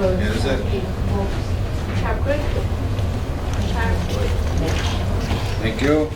Is it? Chocolate. Chocolate. Thank you.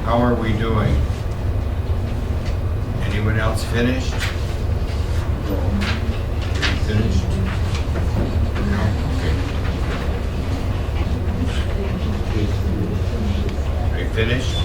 How are we doing? Anyone else finished? Finished? No? Okay. Are you finished?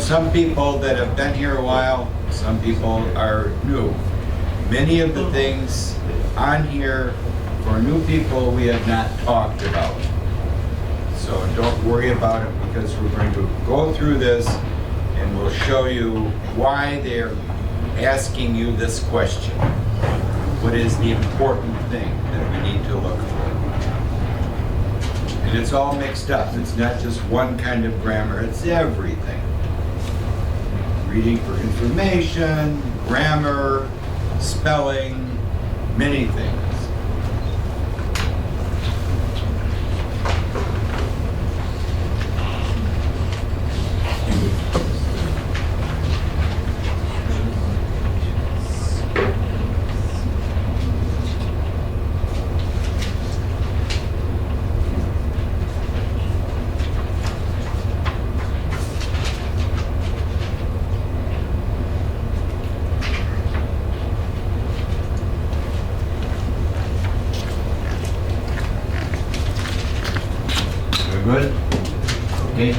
some people that have been here a while, some people are new. Many of the things on here for new people we have not talked about. So don't worry about it because we're going to go through this and we'll show you why they're asking you this question. What is the important thing that we need to look for? And it's all mixed up. It's not just one kind of grammar, it's everything. Reading for information, grammar, spelling, many things. Good? Okay.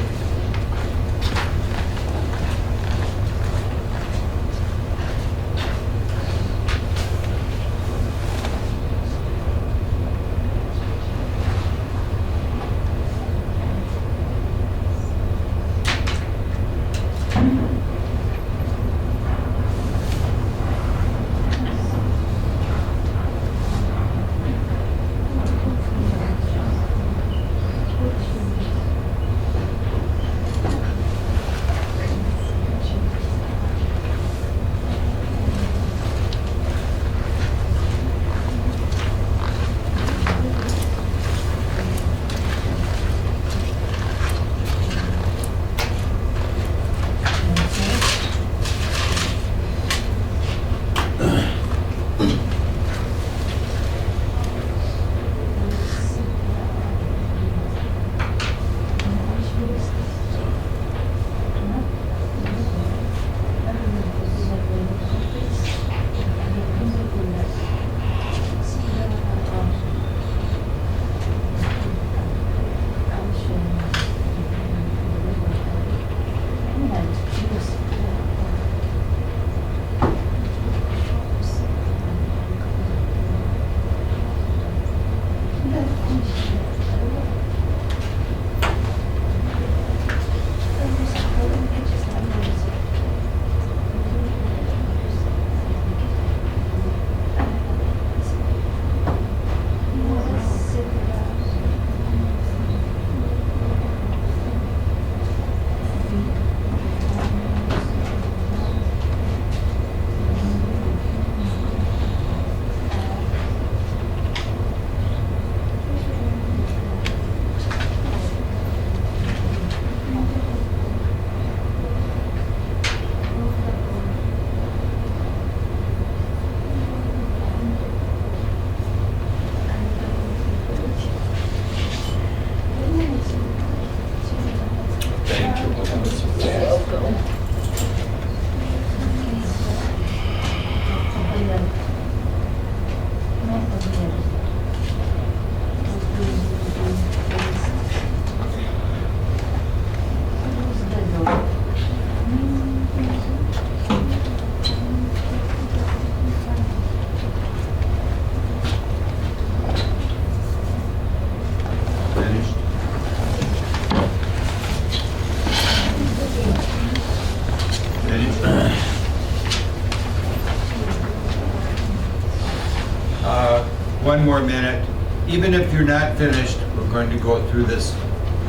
One more minute. Even if you're not finished, we're going to go through this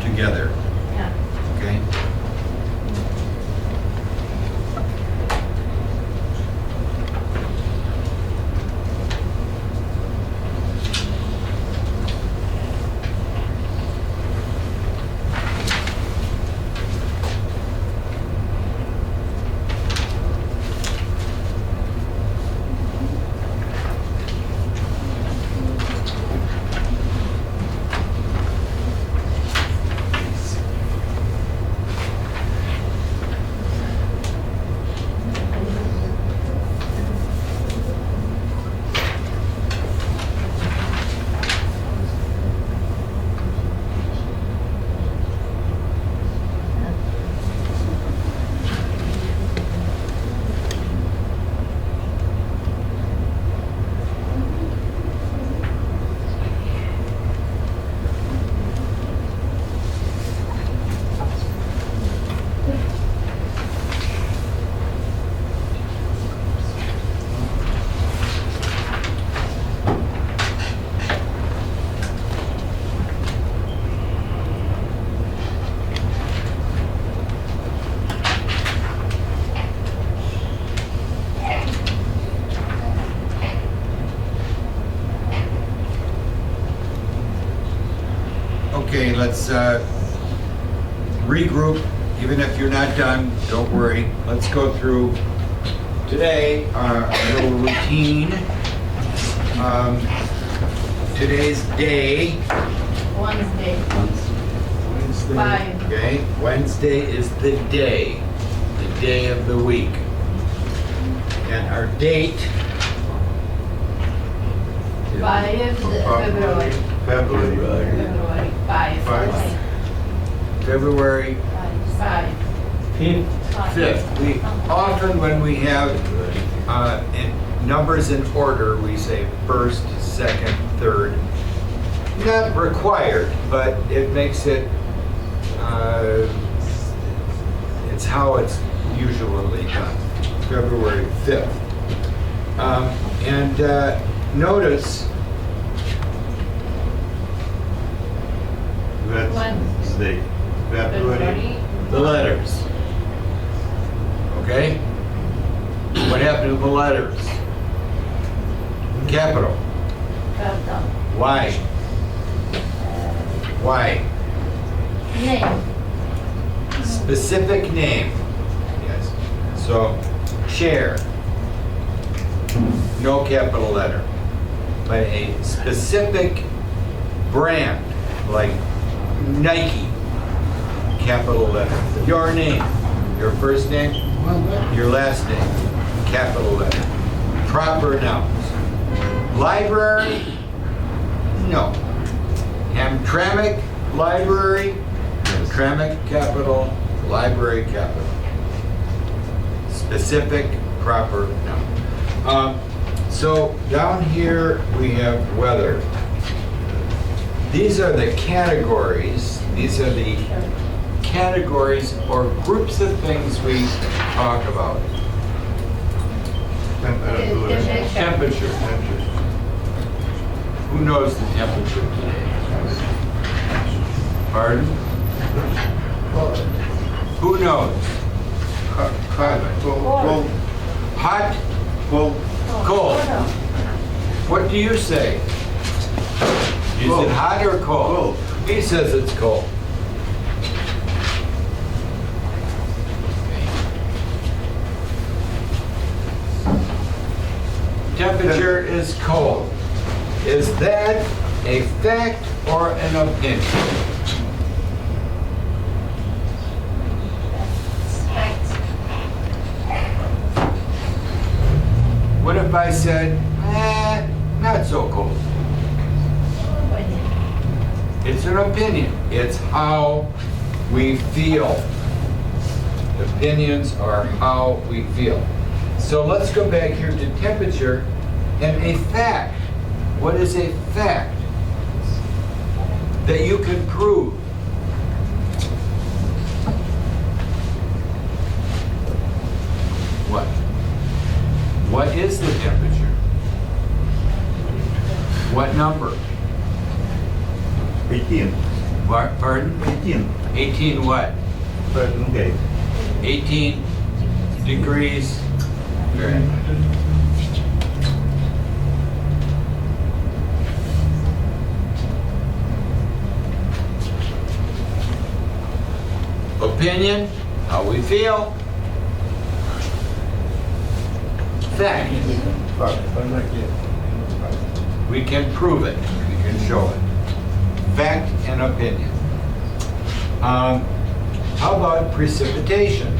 together. Yeah. Okay? let's regroup. Even if you're not done, don't worry. Let's go through today our little routine. Today's day. Wednesday. Wednesday. 5. Okay, Wednesday is the day of the week. And our date is 5 February. February. 5. February 5. 5th. We often, when we have numbers in order, we say first, second, third. Not required, but it makes it, it's how it's usually done. February 5th. Notice Wednesday. February. the letters. Okay? What happened to the letters? Capital. Why? Why? Name. Specific name. Yes. So, chair. No capital letter. But a specific brand, like Nike, capital letter. Your name, your first name, your last name, capital letter. Proper nouns. Library, no. Hamtramck library, Hamtramck capital, library capital. Specific, proper noun. So down here we have weather. These are the categories. These are the categories or groups of things we talk about. Temperature. Who knows the temperature today? Pardon? Who knows? Cold. Hot, Cold. cold. What do you say? Is Cold. it hot or cold? Cold. He says it's cold. Temperature is cold. Is that a fact or an opinion? What if I said, not so cold? It's an opinion. It's how we feel. Opinions are how we feel. So let's go back here to temperature and a fact. What is a fact that you can prove? What? What is the temperature? What number? 18. Pardon? 18. 18 what? Okay. 18 degrees. Opinion, how we feel. Fact, we can prove it, we can show it. Fact and opinion. How about precipitation?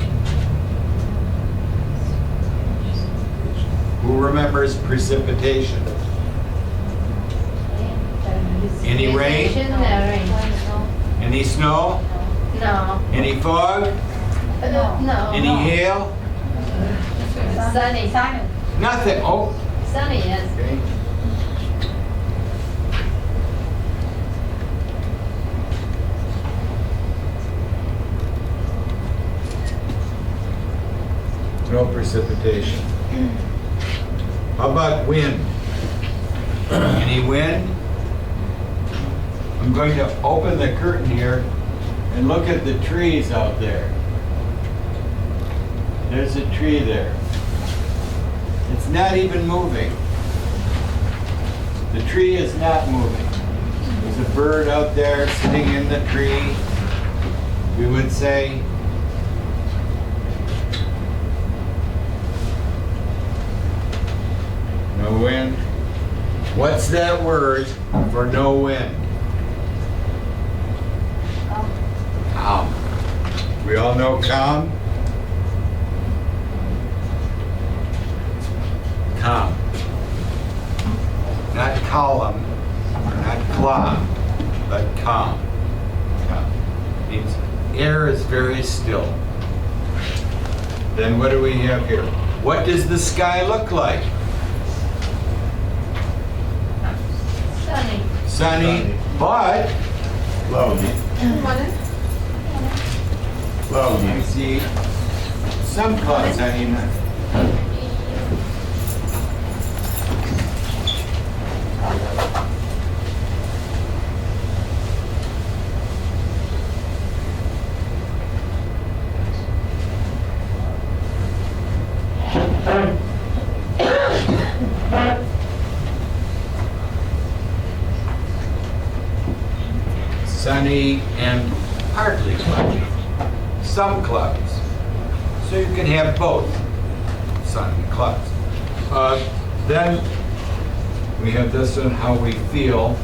Who remembers precipitation? Any rain? Any snow? No. Any fog? No. Any hail? Sunny. Nothing. Oh, Sunny, yes. okay. No precipitation. How about wind? Any wind? I'm going to open the curtain here and look at the trees out there. There's a tree there. It's not even moving. The tree is not moving. Is a bird out there sitting in the tree, we would say, no wind. What's that word for no wind? Calm. We all know calm? Calm. Not column, or not claw, but calm. Calm. Means air is very still. Then what do we have here? What does the sky look like? Sunny. Sunny, but Cloudy. Cloudy. you see some clouds, I mean, sunny and partly cloudy. Some clouds. So you can have both, sun and clouds. Then we have this on how we feel.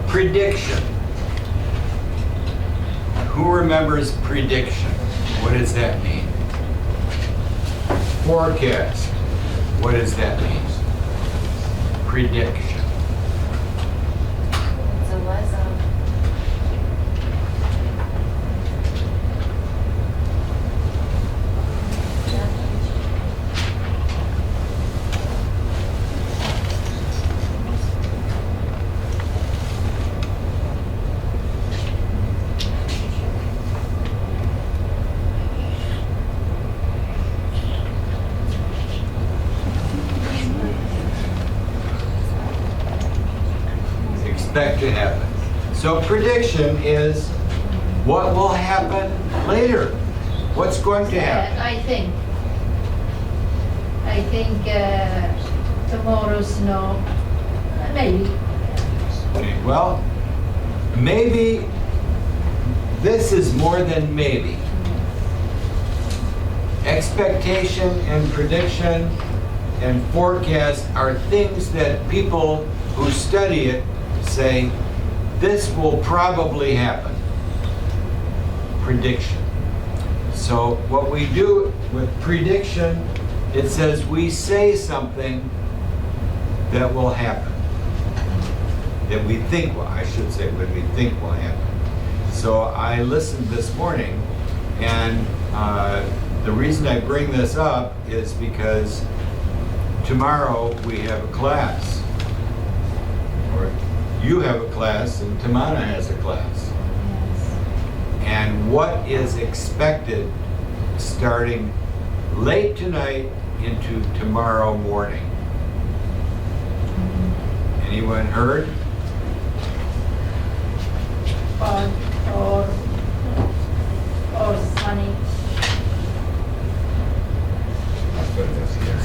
Prediction. Who remembers prediction? What does that mean? Forecast. What does that mean? Prediction. It's a weather. Expect to happen. So prediction is what will happen later. What's going to happen? I think tomorrow snow. Maybe. Well, maybe this is more than maybe. Expectation and prediction and forecast are things that people who study it say, this will probably happen. Prediction. So what we do with prediction, it says we say something that will happen. That we think, well, I should say, what we think will happen. So I listened this morning, and the reason I bring this up is because tomorrow we have a class. Or you have a class and Tamana has a class. And what is expected starting late tonight into tomorrow morning? Anyone heard? Or sunny. I'll put this here.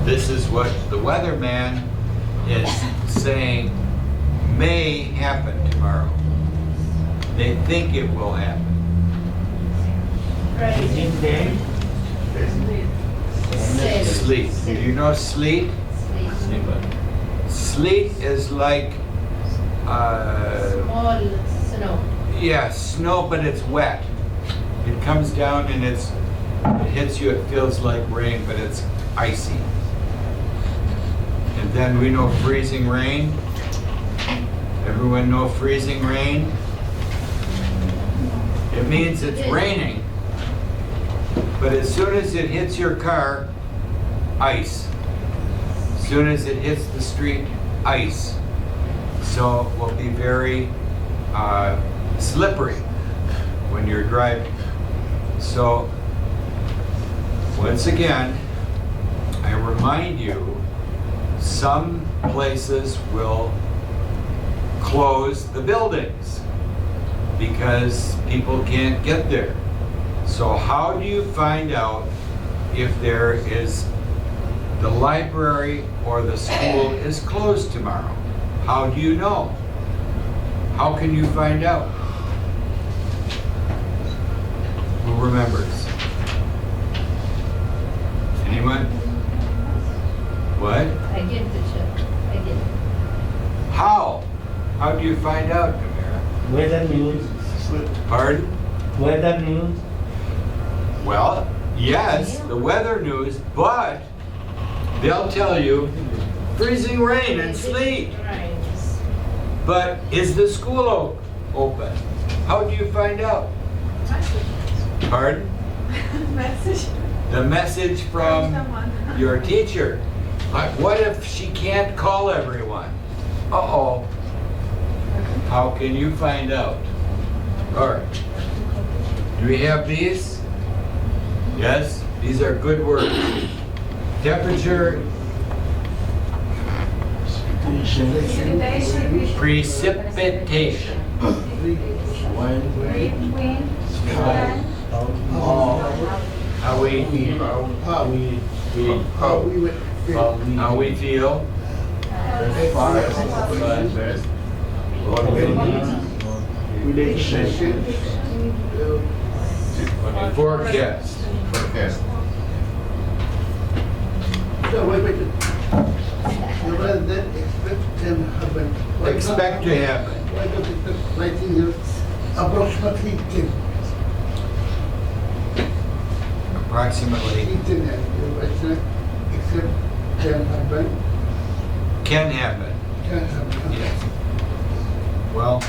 This is what the weatherman is saying may happen tomorrow. They think it will happen. Crazy. Sleet. Do you know sleet? Sleet is like, Small snow. yeah, snow, but it's wet. It comes down and it hits you, it feels like rain, but it's icy. And then we know freezing rain. Everyone know freezing rain? It means it's raining, but as soon as it hits your car, ice. As soon as it hits the street, ice. So it will be very slippery when you're driving. So once again, remind you, some places will close the buildings because people can't get there. So how do you find out if there is, the library or the school is closed tomorrow? How do you know? How can you find out? Who remembers? Anyone? What? I get the check. I get it. How? How do you find out, Camara? Weather news. Pardon? Weather news. Well, yes, the weather news, but they'll tell you freezing rain and sleet. Right. But is the school open? How do you find out? Pardon? Message The message from someone. your teacher. Like, what if she can't call everyone? Uh-oh. How can you find out? All right. Do we have these? Yes? These are good words. Temperature, precipitation. Wind. How we feel. Forecast. Expect to happen. Approximately 10. Approximately. Except can happen. Can happen. Can happen. Yes. Well,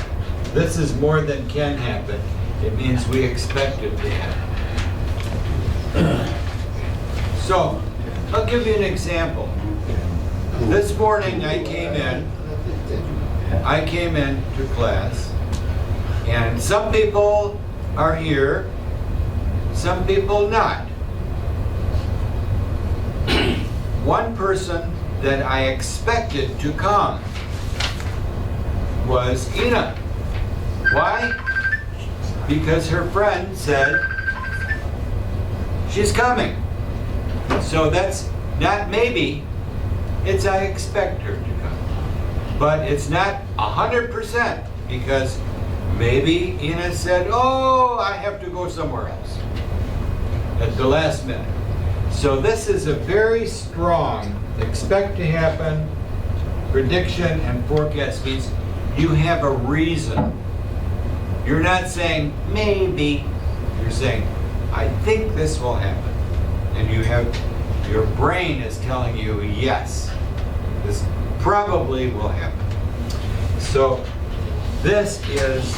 this is more than can happen. It means we expect it to happen. So, I'll give you an example. This morning I came in to class, and some people are here, some people not. One person that I expected to come was Ina. Why? Because her friend said she's coming. So that's not maybe, it's I expect her to come. But it's not 100% because maybe Ina said, oh, I have to go somewhere else at the last minute. So this is a very strong expect to happen, prediction, and forecast means you have a reason. You're not saying maybe, you're saying I think this will happen. And you have, your brain is telling you yes, this probably will happen. So this is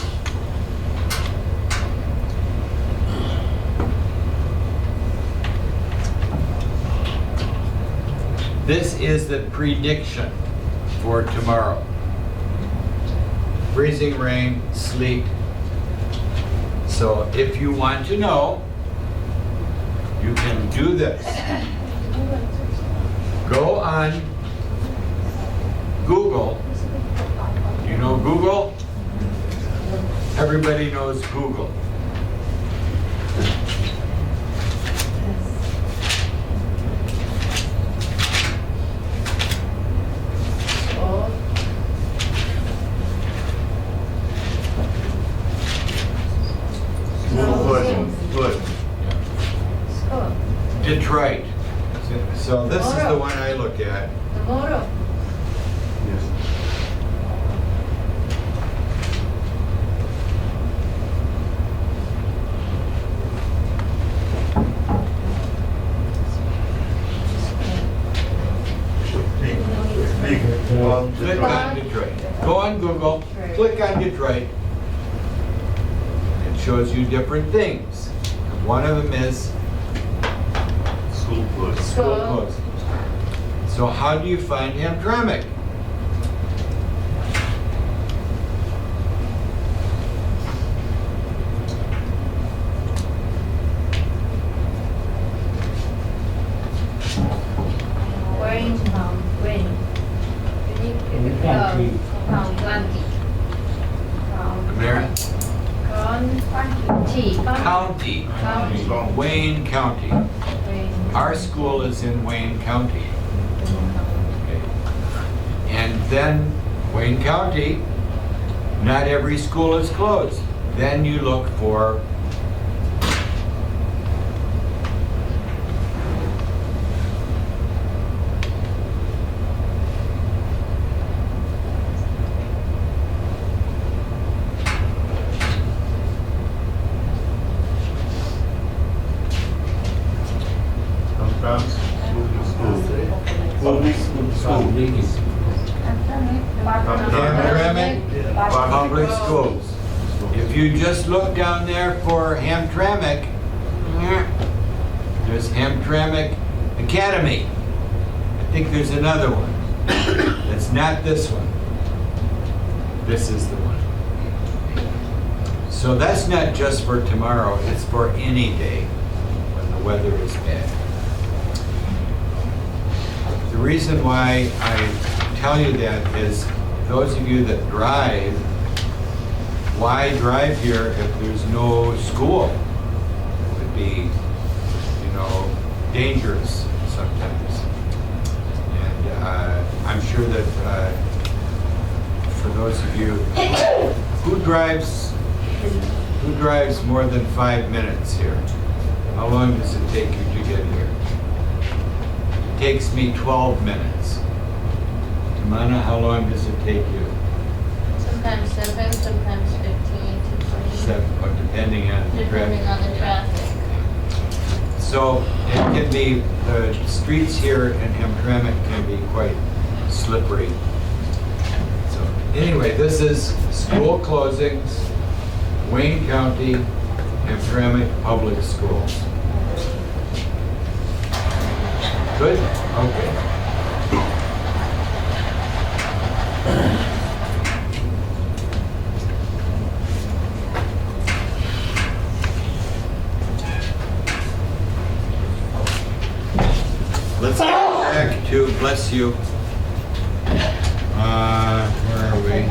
the prediction for tomorrow. Freezing rain, sleet. So if you want to know, you can do this. Go on Google. You know Google? Everybody knows Google. Detroit. So this is the one I look at. Tomorrow. Click on Detroit. Go on Google, click on Detroit. It shows you different things. One of them is School closed. school closed. So how do you find Hamtramck? County. County. County. Wayne County. Our school is in Wayne County. Okay. And then Wayne County, not every school is closed. Then you look for Hamtramck Public School. Hamtramck Public Schools. If you just look down there for Hamtramck, there's Hamtramck Academy. I think there's another one. It's not this one. This is the one. So that's not just for tomorrow, it's for any day when the weather is bad. The reason why I tell you that is those of you that drive, why drive here if there's no school? It would be, dangerous sometimes. And I'm sure that for those of you who drives more than 5 minutes here, how long does it take you to get here? It takes me 12 minutes. Tamana, how long does it take you? Sometimes 7, sometimes 15 to 20. 7, or depending on the Depending traffic. on the traffic. So it can be, the streets here in Hamtramck can be quite slippery. So anyway, this is school closings, Wayne County, Hamtramck Public Schools. Good? Okay. Let's go back to, bless you. Where are we?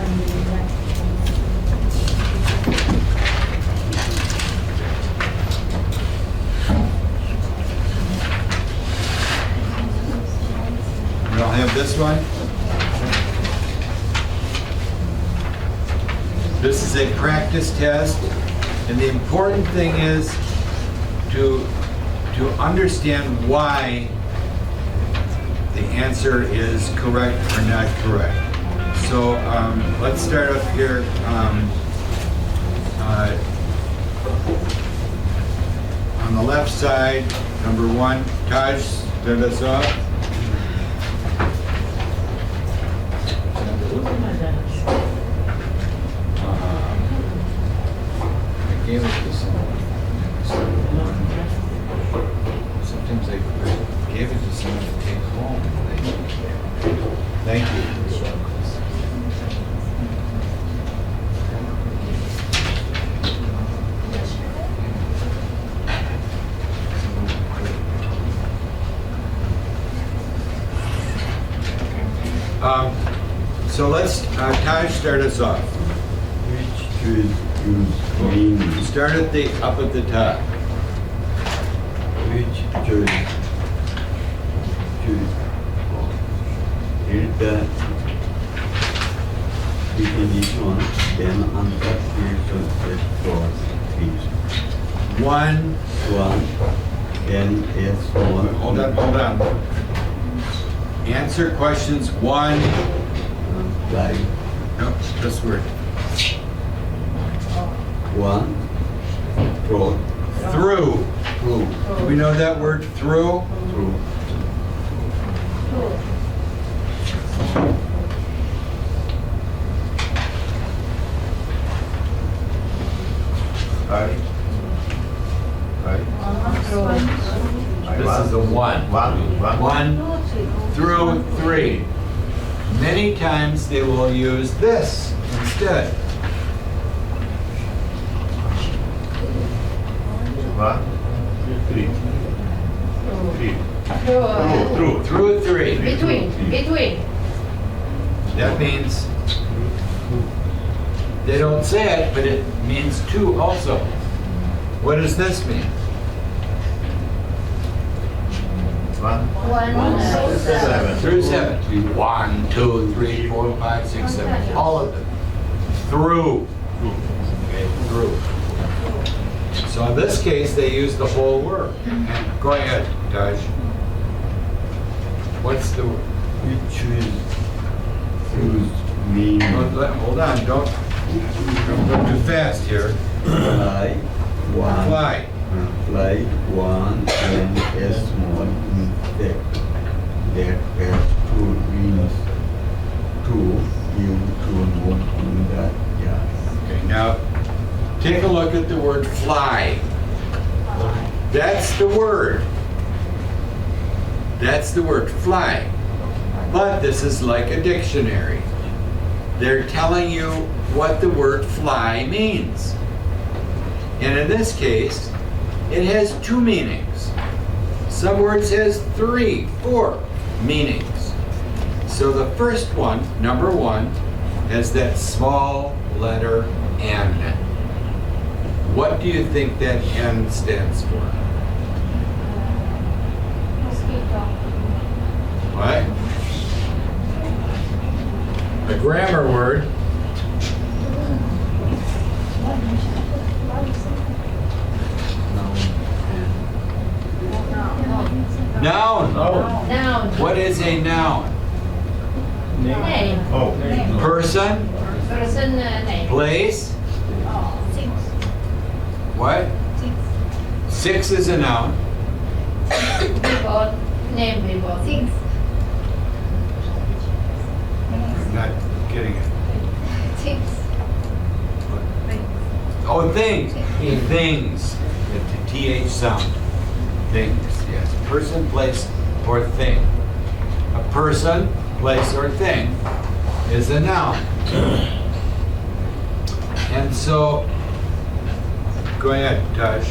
You all have this one? This is a practice test, and the important thing is to understand why the answer is correct or not correct. So let's start up here. On the left side, number 1, Taj, start us off. I gave it to someone. Sometimes I gave it to someone to take home. Thank you. So let's, Taj, start us off. Which should use green? Start up at the top. Which should hit the definition, then answer should set for 1, 1, then S1. hold on. Answer questions 1, Like nope, this word. 1, through, Through. Do we know that word, through? through. Right. This is a 1. 1 through 3. Many times they will use this instead. 1, 3. Through 3. Between. That means, they don't say it, but it means 2 also. What does this mean? One. One, Seven. Through 7. 1, 2, 3, 4, 5, 6, 7. All of them. Through. Okay, through. So in this case, they use the whole word. Go ahead, Taj. What's the word? Which is used mean Hold on, don't go too fast here. fly one. Fly. Fly one and a small insect that has two wings to move in the air. Okay, now take a look at the word fly. That's the word. That's the word fly. But this is like a dictionary. They're telling you what the word fly means. And in this case, it has 2 meanings. Some words has 3, 4 meanings. So the first one, number 1, has that small letter N. What do you think that N stands for? mosquito. What? A grammar word. Noun. Noun. What is a noun? Name. Oh. Person, Person name. place. What? 6 is a noun. People. Name people. I'm not getting it. Oh, things. Things. The TH sound. Things, yes. Person, place, or thing. A person, place, or thing is a noun. And so, go ahead, Taj.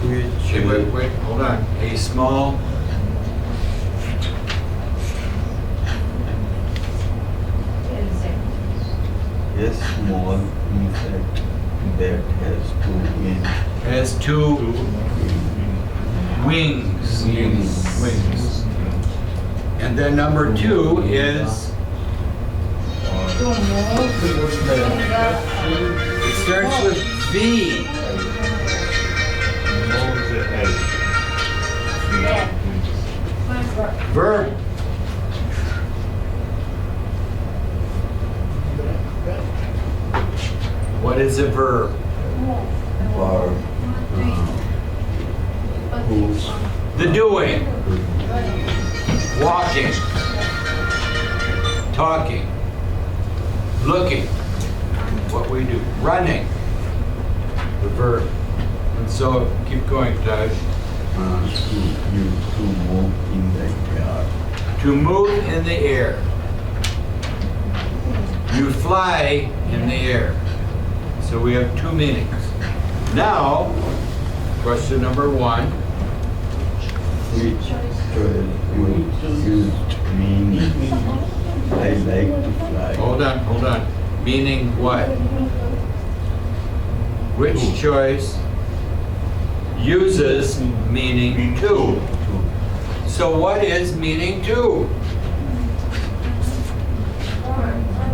Which Wait, hold on. A small a small insect that has 2 wings. has 2 wings. Wings. And then number 2 is, it starts with V. What was it? Verb. What is a verb? For who's The doing. Walking. Talking. Looking. What we do. Running. The verb. And so, keep going, Taj. to move in the air. To move in the air. You fly in the air. So we have 2 meanings. Now, question number 1. Which used meaning I like to fly. Hold on. Meaning what? Which choice uses meaning to? So what is meaning to?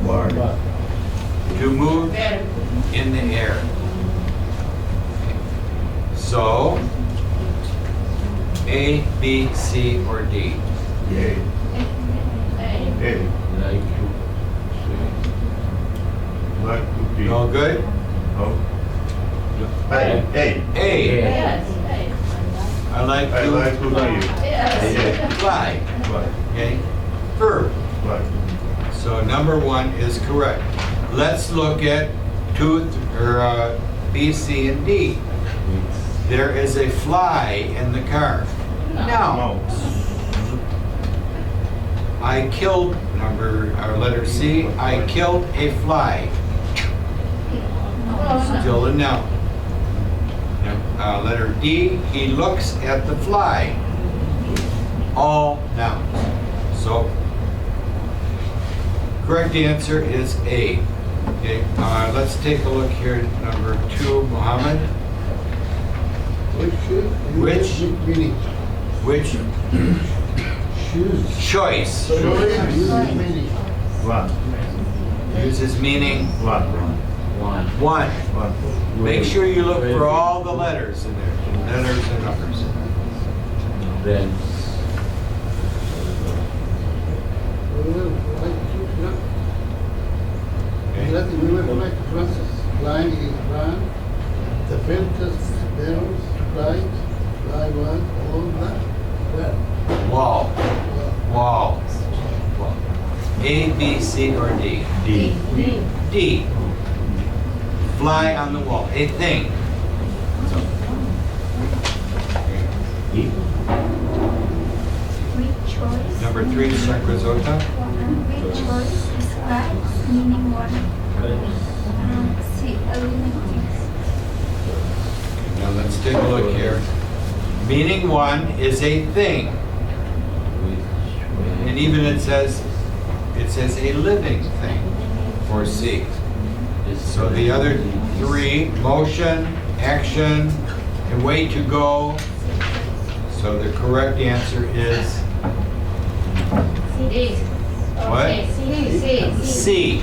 Bird. To move in the air. So, A, B, C, or D? A. A. Like to be. All good? Oh. A. A. A. Yes. I like I like to be. Yes. fly. Like. Okay? Verb. Like. So number 1 is correct. Let's look at B, C, and D. There is a fly in the car. No. No. I killed, letter C, I killed a fly. Still a noun. Letter D, he looks at the fly. All nouns. So, correct answer is A. Okay, let's take a look here at number 2, Mohammed. Which? Meaning. Which Shoes. choice Meaning. One. uses meaning One. one? One. Make sure you look for all the letters in there, letters and numbers. Then. Okay. Nothing we were like Francis. Flying is run. The filters, barrels, flight, fly one, all that. Well, Wall. Wall. Wall. A, B, C, or D? D. D. Fly on the wall. A thing. So, E. Which choice? number 3, Shakrazota. Which choice is right? Meaning one. See, Now let's take a look here. Meaning one is a thing. And even it says a living thing for C. So the other 3, motion, action, and way to go. So the correct answer is D. what? C. C,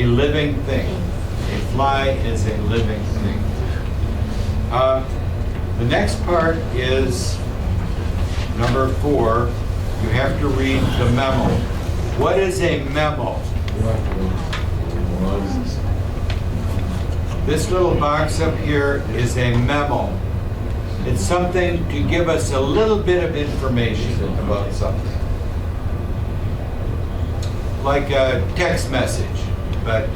a living thing. A fly is a living thing. The next part is number 4. You have to read the memo. What is a memo? This little box up here is a memo. It's something to give us a little bit of information about something. Like a text message, but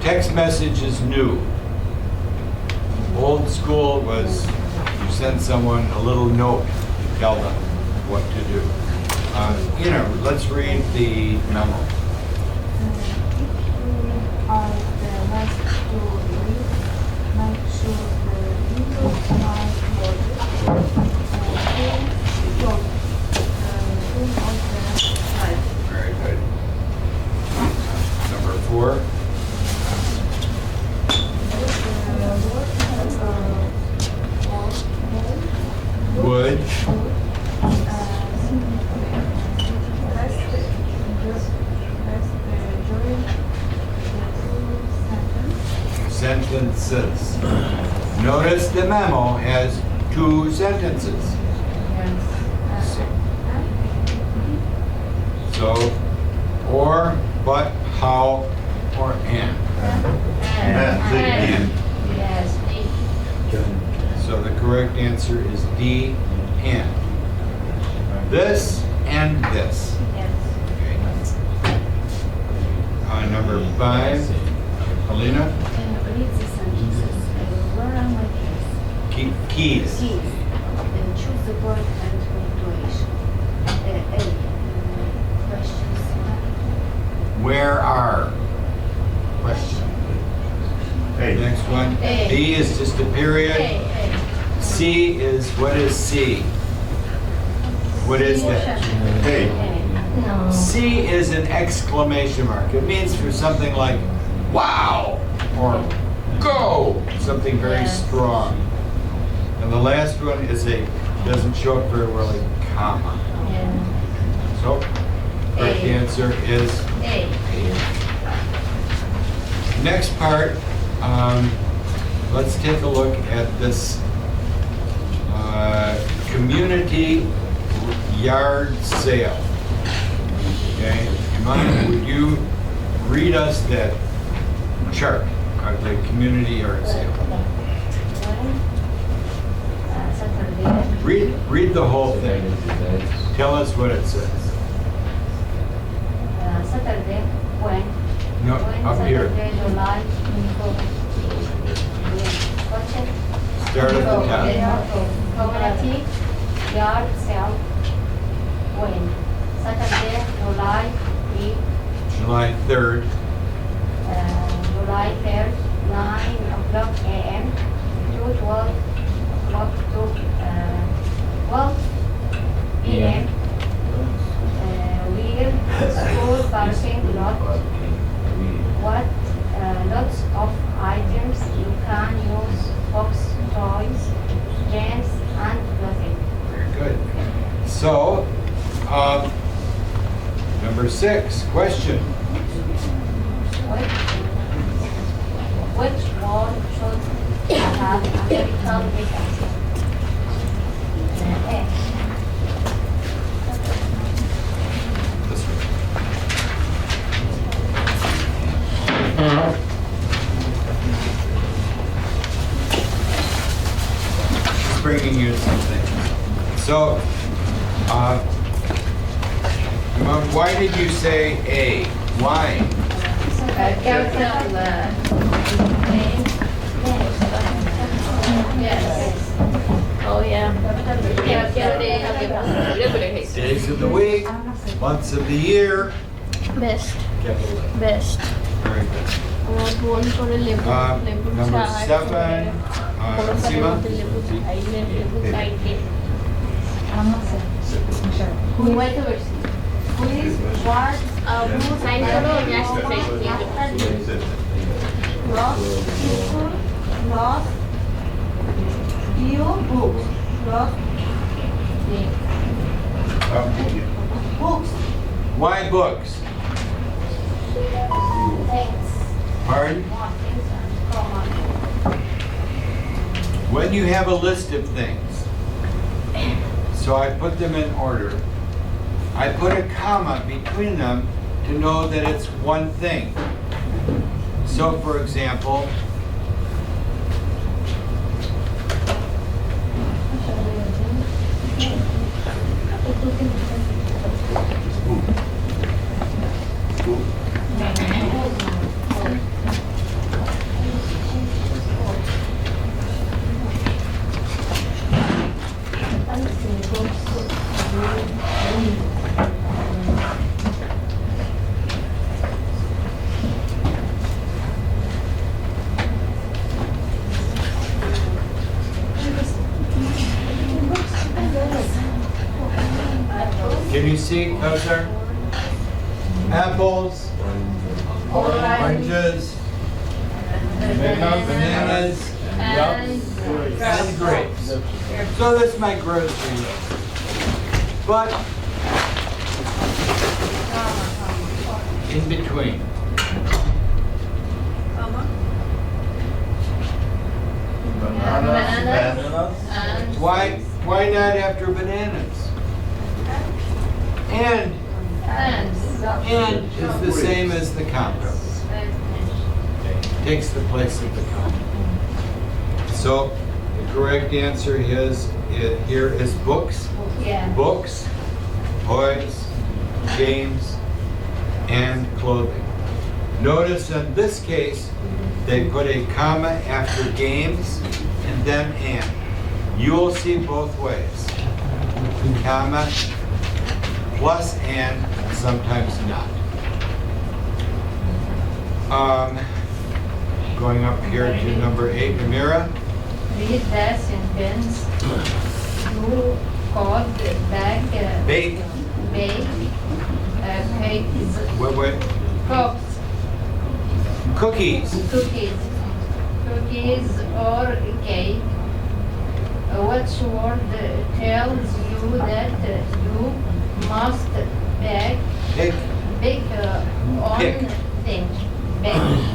text message is new. Old school was you send someone a little note to tell them what to do. Let's read the memo. are the last to read, make sure the windows are closed. Very good. Number 4. Would. Sentences. Notice the memo has 2 sentences. So, or, but, how, or and. And. Yes, D. So the correct answer is D, and. This and this. Yes. Okay. Number 5, Alina, Read the sentences. Where are my keys? keys. Keys. Choose the word and punctuation. A. Questions. Where are? Question. A. Next one. A. B is just a period. A. C is, what is C? What is that? A. No. C is an exclamation mark. It means for something like wow or go, something very Yes. strong. And the last one is doesn't show up very well, a comma. Yeah. So, correct A. answer is A. next part. Let's take a look at this community yard sale. Okay, Iman, would you read us that chart of the community yard sale? Saturday. Read the whole thing. Tell us what it says. Saturday. When? No, When up here. Saturday, July. Start at the top. Community yard sale. When? Saturday, July 3, July 3rd. July 3rd, 9 o'clock a.m. to 12 o'clock to 12 p.m. Wheel school parking lot Number 6, question. Which word should have a capital letter? A. Just bringing you some things. So, why did you say A? Why? Capital, yes. Oh yeah. Days of the week, months of the year. Best. Capital letter. Best. Very good. গোল করে লেবু লেবু Number চা 7, Sima. লেবু খাইলে লেবু খাইতে ঘুমাইতে পারছি। Please what who sign করো next lost people lost you books lost books Why books? thanks Pardon? When you have a list of things, so I put them in order, I put a comma between them to know that it's one thing. So for example, can you see, Kosar? Apples, oranges, bananas, and grapes. So that's my grocery list. But in between, Bananas and why not after bananas? And is the same as the comma. Takes the place of the comma. So the correct answer is here is books, yeah. books, toys, games, and clothing. Notice in this case, they put a comma after games and then and. You'll see both ways. Comma, plus and sometimes not. Going up here to number 8, Amira. Read that sentence. You called back Bake. cakes, Wait. cups, Cookies. cookies or cake. Which word tells you that you must bake Pick. on Pick. thing.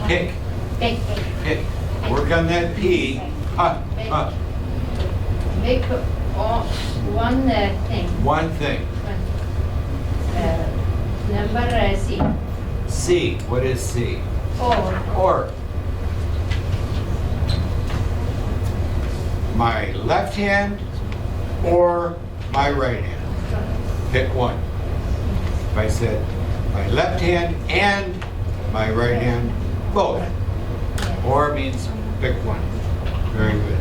Pick. Bake. Work on that P. Bake on one thing. One thing. Number C. C. What is C? Or. My left hand or my right hand. Pick one. If I said my left hand and my right hand, both. Or means pick one. Very good.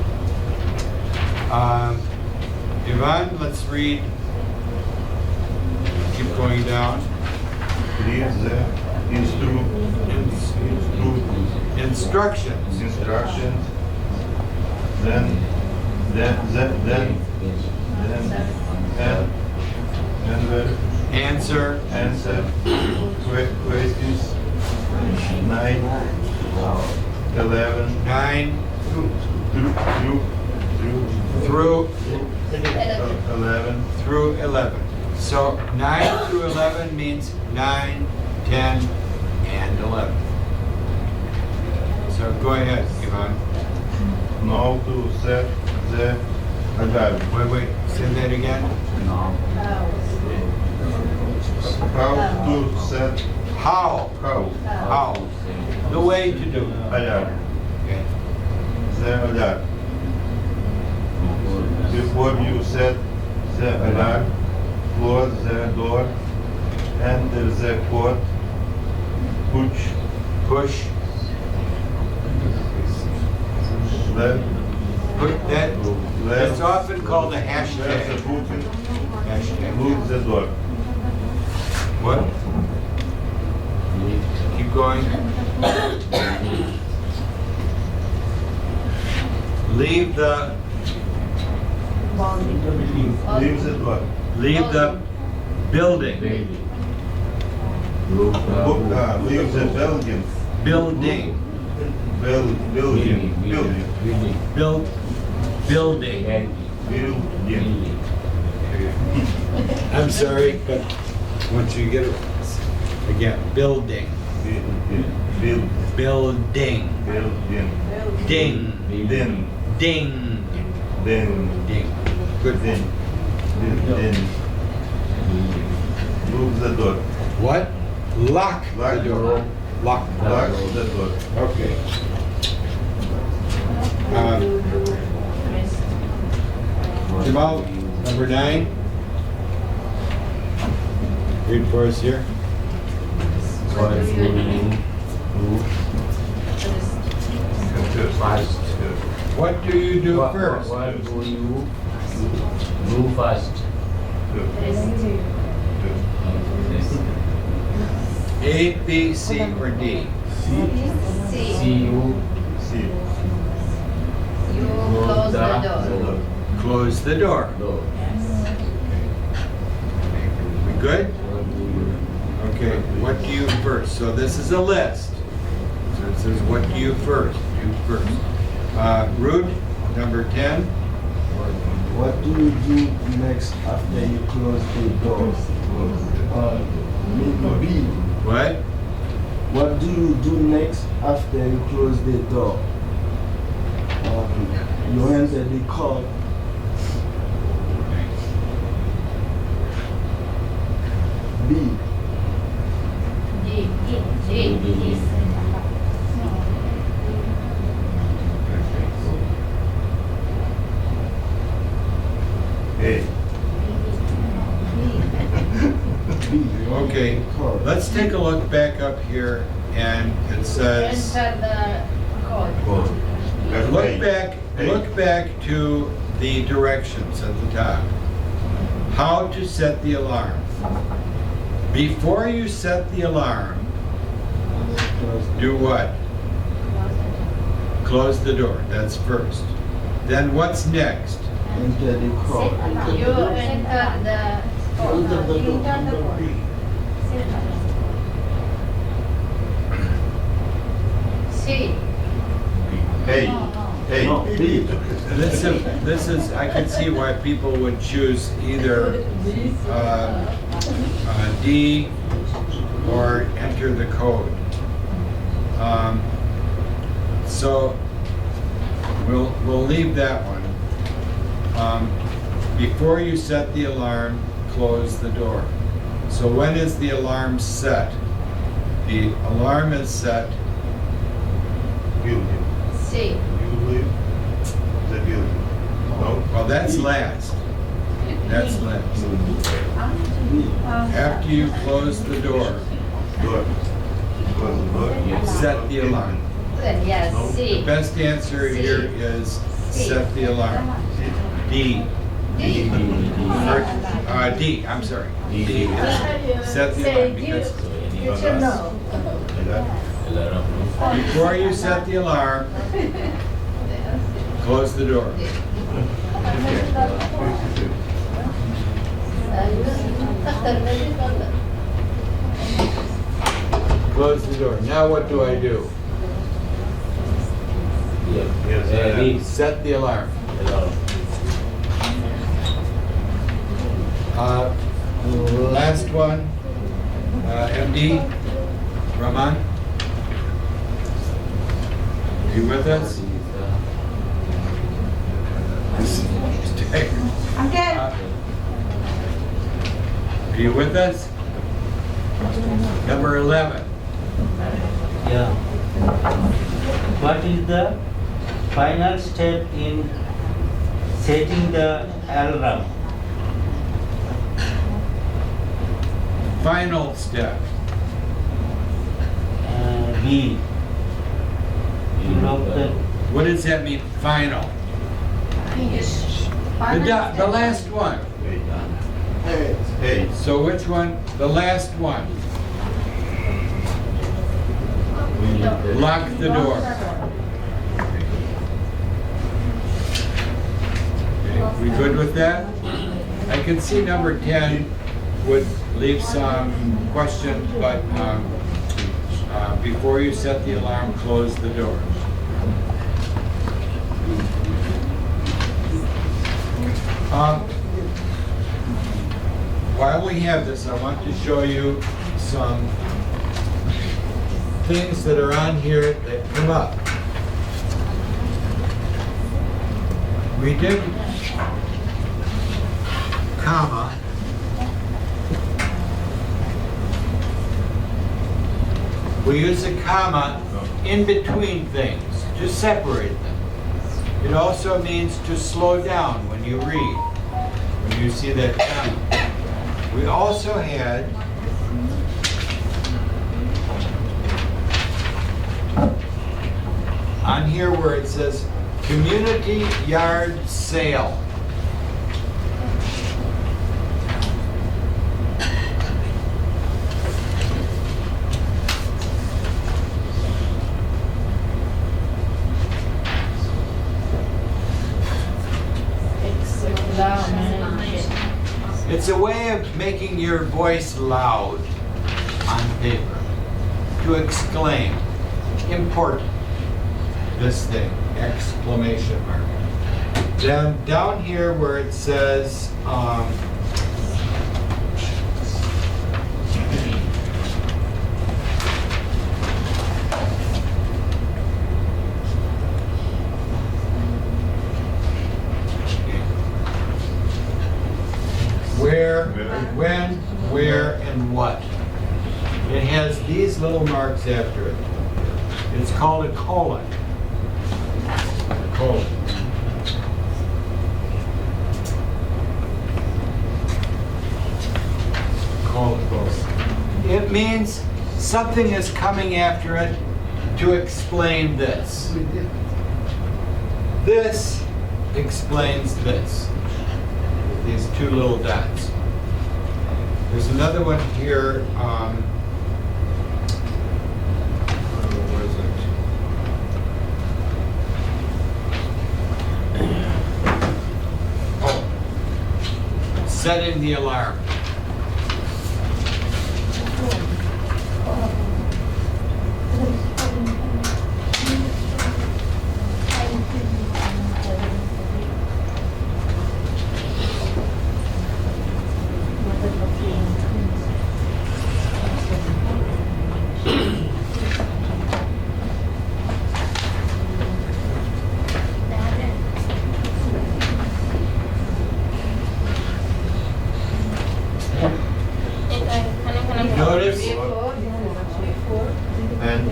Ivan, let's read. Keep going down. Read the Instructions. instructions. Then Answer. Questions 9, 11, 9 through through 11. through 11. So 9 through 11 means 9, 10, and 11. So go ahead, Yvonne. Now to set the alarm. Wait, say that again. now, How to set How? how The way to do it. alarm. Okay. The alarm. Before you set the alarm, close the door, enter the code, Push. left, That's often called a left the hashtag. button, Hashtag. move the door. What? Keep going. Leave the Leave the door. leave the building. baby. Look, Leave the building. Building. Building. Building. Building. Building. I'm sorry, but once you get it again, building. Building. Building. Building. Ding. Then. Ding. Then. Ding. Good. Then. Then. Move the door. What? Lock Lock the door. Lock. Lock the door. Okay. Jamal, number 9. Read for us here. What do you do first? What do you do What first? do you do first? A, B, C, or D? See you See. You close the door. Close the door. door. We good? What do you Okay, what do you first? So this is a list. So it says, what do you first? You first. Ruth, number 10. What do you do next after you close the door? B. What? What do you do next after you close the door? You enter the car. B. D. Hey. B. Okay, let's take a look back up here, and it says, Enter the code. look back to the directions at the top. How to set the alarm. Before you set the alarm, do what? Close the door, that's first. Then what's next? Enter the car. You enter the code. C. Hey. Hey. No, B. This is, I can see why people would choose either D or enter the code. So we'll leave that one. Before you set the alarm, close the door. So when is the alarm set? The alarm is set. Building. C. You leave the building. No. Well, that's last. That's last. After you close the door, Door. Close the door. set the alarm. Good, yes, The C. best answer here is set the alarm. D. D. Or, D, I'm sorry. D is set the alarm because alarm? before you set the alarm, close the door. Close the door. Now what do I do? Yes. Read Set the alarm. alarm. Last one, MD, Rahman. Are you with us? Uncle. Are you with us? Number 11. Yeah. What is the final step in setting the alarm? Final step. B. You know the What does that mean, final? The last one. Hey, So which one? The last one. Lock the door. Okay, we good with that? I can see number 10 would leave some questions, but before you set the alarm, close the door. While we have this, I want to show you some things that are on here that come up. We did comma. We use a comma in between things to separate them. It also means to slow down when you read, when you see that comma. We also had on here where it says community yard sale. It's a way of making your voice loud on paper to exclaim, important, this thing, exclamation mark. Then down here where it says, where, when, where, and what. It has these little marks after it. It's called a colon. A colon. Colon. It means something is coming after it to explain this. This explains this. These two little dots. There's another one here. Where is it? Oh, setting the alarm. Notice and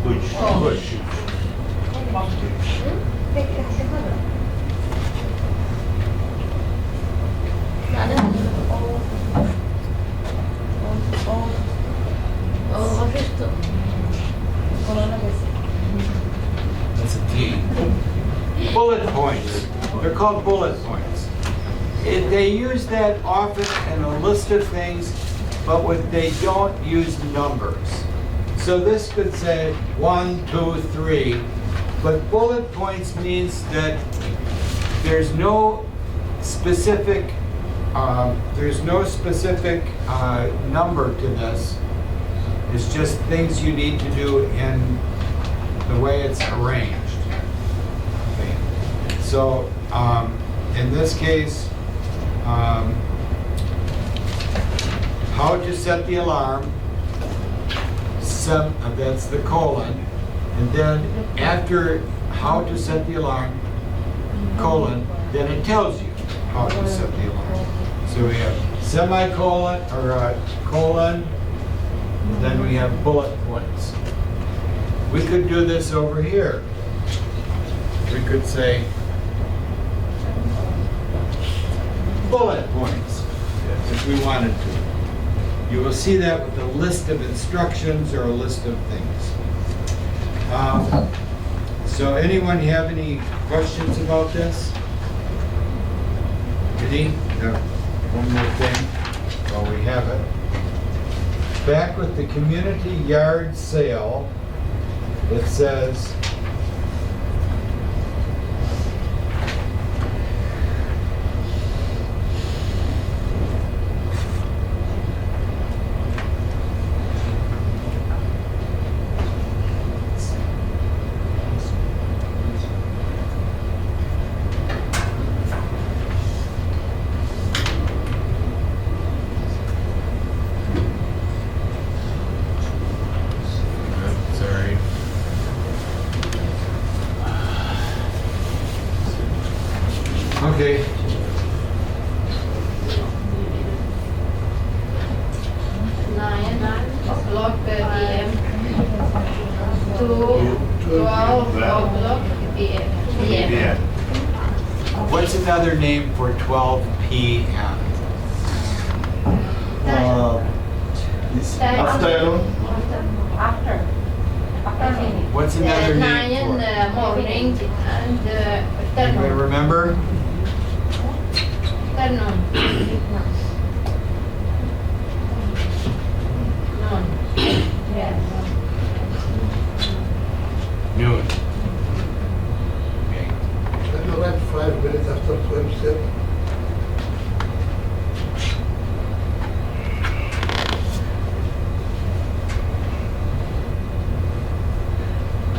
push. push. That's a T. Bullet points. They're called bullet points. They use that often in a list of things, but they don't use numbers. So this could say 1, 2, 3, but bullet points means that there's no specific number to this. It's just things you need to do in the way it's arranged. Okay. So in this case, how to set the alarm, that's the colon, and then after how to set the alarm, colon, then it tells you how to set the alarm. So we have semicolon, or colon, and then we have bullet points. We could do this over here. We could say bullet points, if we wanted to. You will see that with a list of instructions or a list of things. So anyone have any questions about this? Any? No. One more thing while we have it. Back with the community yard sale, it says sorry. Okay. Nine o'clock p.m. to 12 o'clock p.m. Yeah. What's another name for 12 p.m.? This Afternoon. After. What's another 9 name in for it? the morning and Anybody afternoon. remember? Afternoon. Noon. Yes. Noon. Okay. Can you write 5 minutes after 12 step?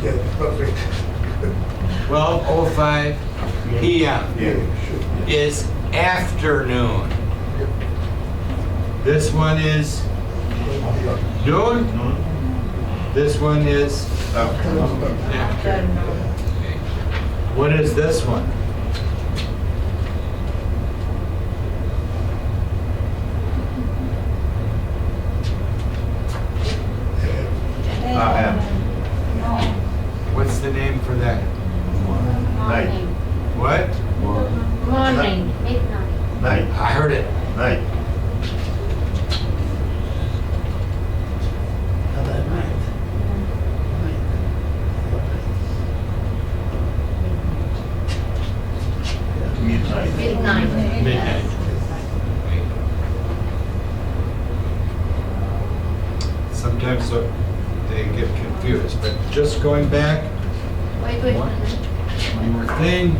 Yeah, perfect. 12:05 p.m. Yeah. is afternoon. This one is noon. This one is afternoon. Okay. What is this one? AM. What's the name for that? Night. What? Morning. Midnight. Night. I heard it. Night. Other night. Midnight. Midnight. Midnight. Sometimes they get confused, but just going back, Wait. one more thing.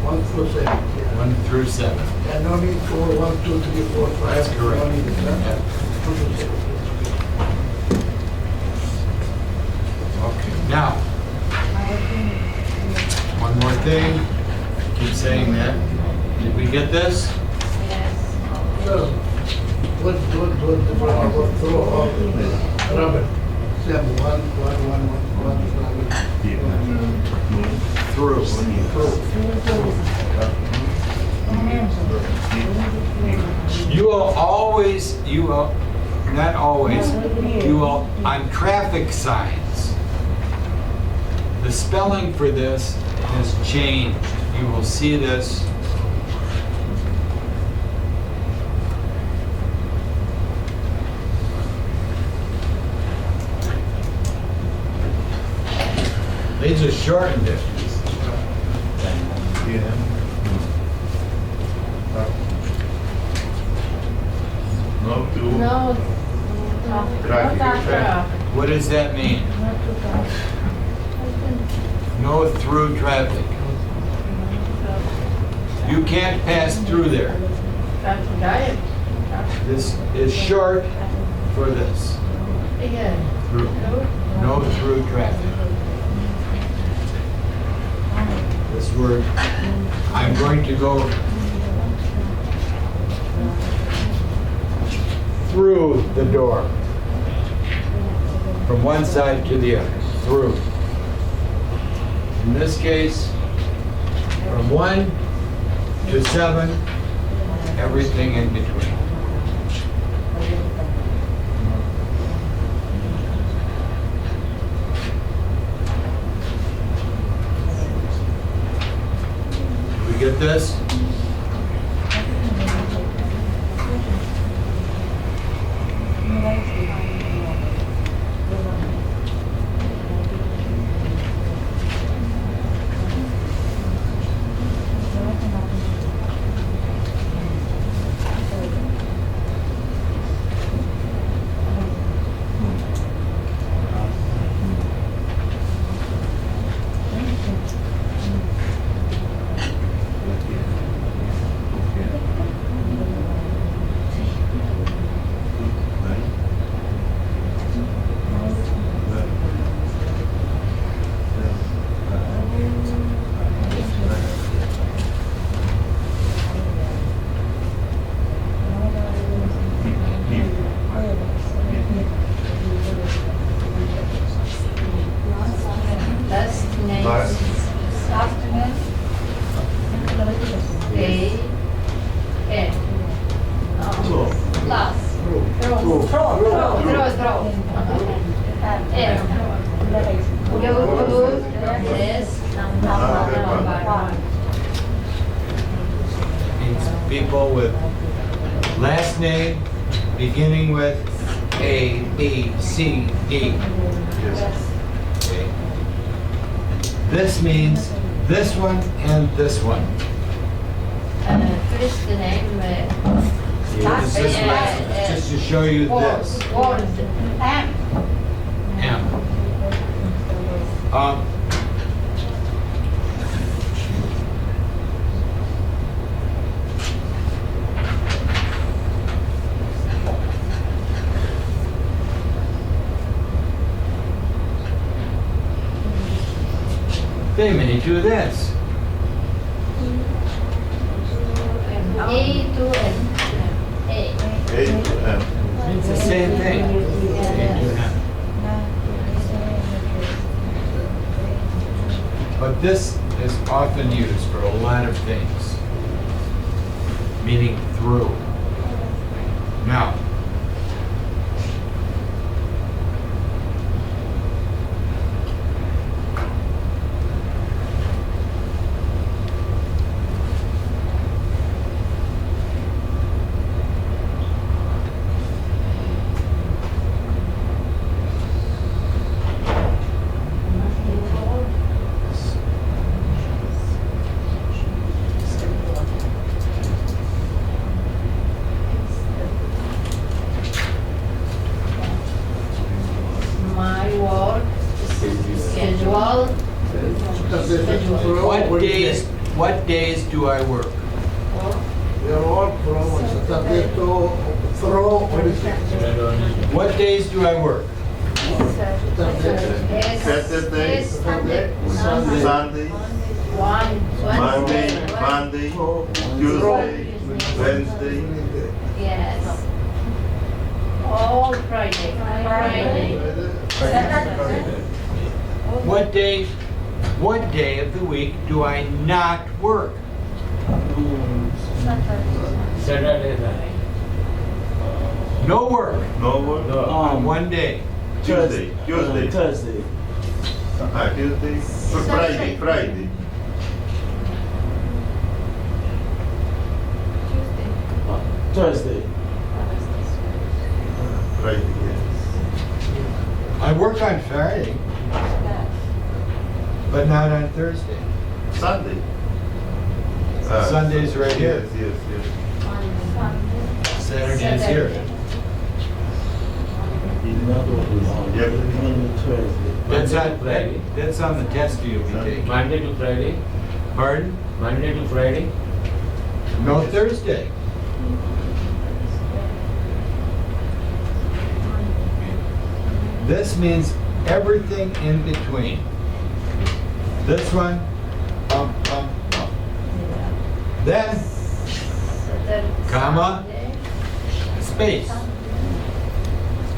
One through 7. Yeah. 1 through 7. Yeah, no need for 1, 2, 3, 4, 5. That's correct. No need to Yeah. 2 to 7. Okay, now, one more thing. Keep saying that. Did we get this? Yes. So, what through all the rubber? Same 1, 1, Through. You will always, not always, you will, on traffic signs, the spelling for this has changed. You will see this. They just shortened it. Yeah. No to No. traffic. What does that mean? No through traffic. You can't pass through there. This is short for this. Yeah. Through. no through traffic. This word, I'm going to go through the door. From one side to the other, through. In this case, from 1 to 7, everything in between. Do we get this? People with last name beginning with A, B, C, D. Okay. This means this one and this one. First name, Just this way, just to show you this. word, M. M. They may do this. A to M. A. A to M. It's the same thing. But this is often used for a lot of things, meaning through. Now, My work schedule. what days do I work? We are all from Saturday to throw What days do I work? Saturday, Sunday, Monday, Tuesday, Wednesday. Yes. All Friday. What day of the week do I not work? Saturday night. No work No work. on one day. Tuesday. Thursday. Tuesday. Friday. Thursday. Friday, yes. I work on Friday, but not on Thursday. Sunday. Sunday's right here. Yes. Saturday's here. That's on the test you'll be taking. Monday to Friday. Pardon? Monday to Friday. No Thursday. This means everything in between. This one, bump, bump, bump. Then, Saturday, comma, Sunday. space.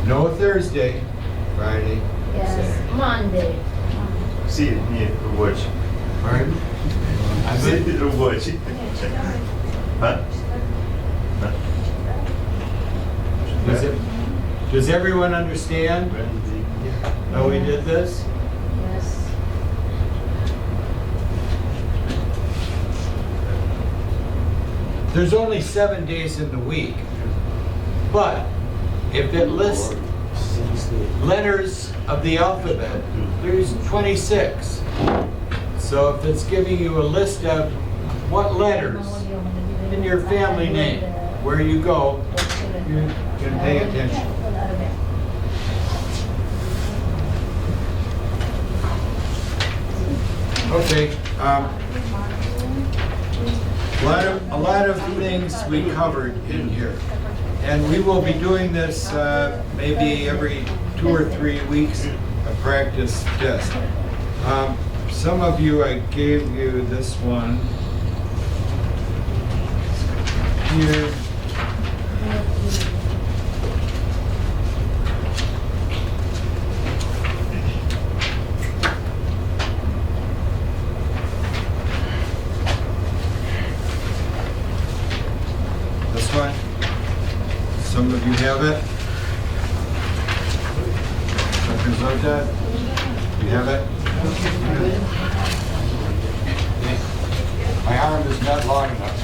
No Thursday, Friday, Yes, Saturday. Monday. Всі дні робочі. Pardon? I Всі said, робочі. Га? does everyone understand how we did this? Yes. There's only 7 days in the week, but if it lists letters of the alphabet, there's 26. So if it's giving you a list of what letters in your family name, where you go, you can pay attention. Okay, a lot of things we covered in here. And we will be doing this maybe every 2 or 3 weeks, a practice test. Some of you, I gave you this one here. This one. Some of you have it. Dr. Zota, you have it? My arm is not long enough.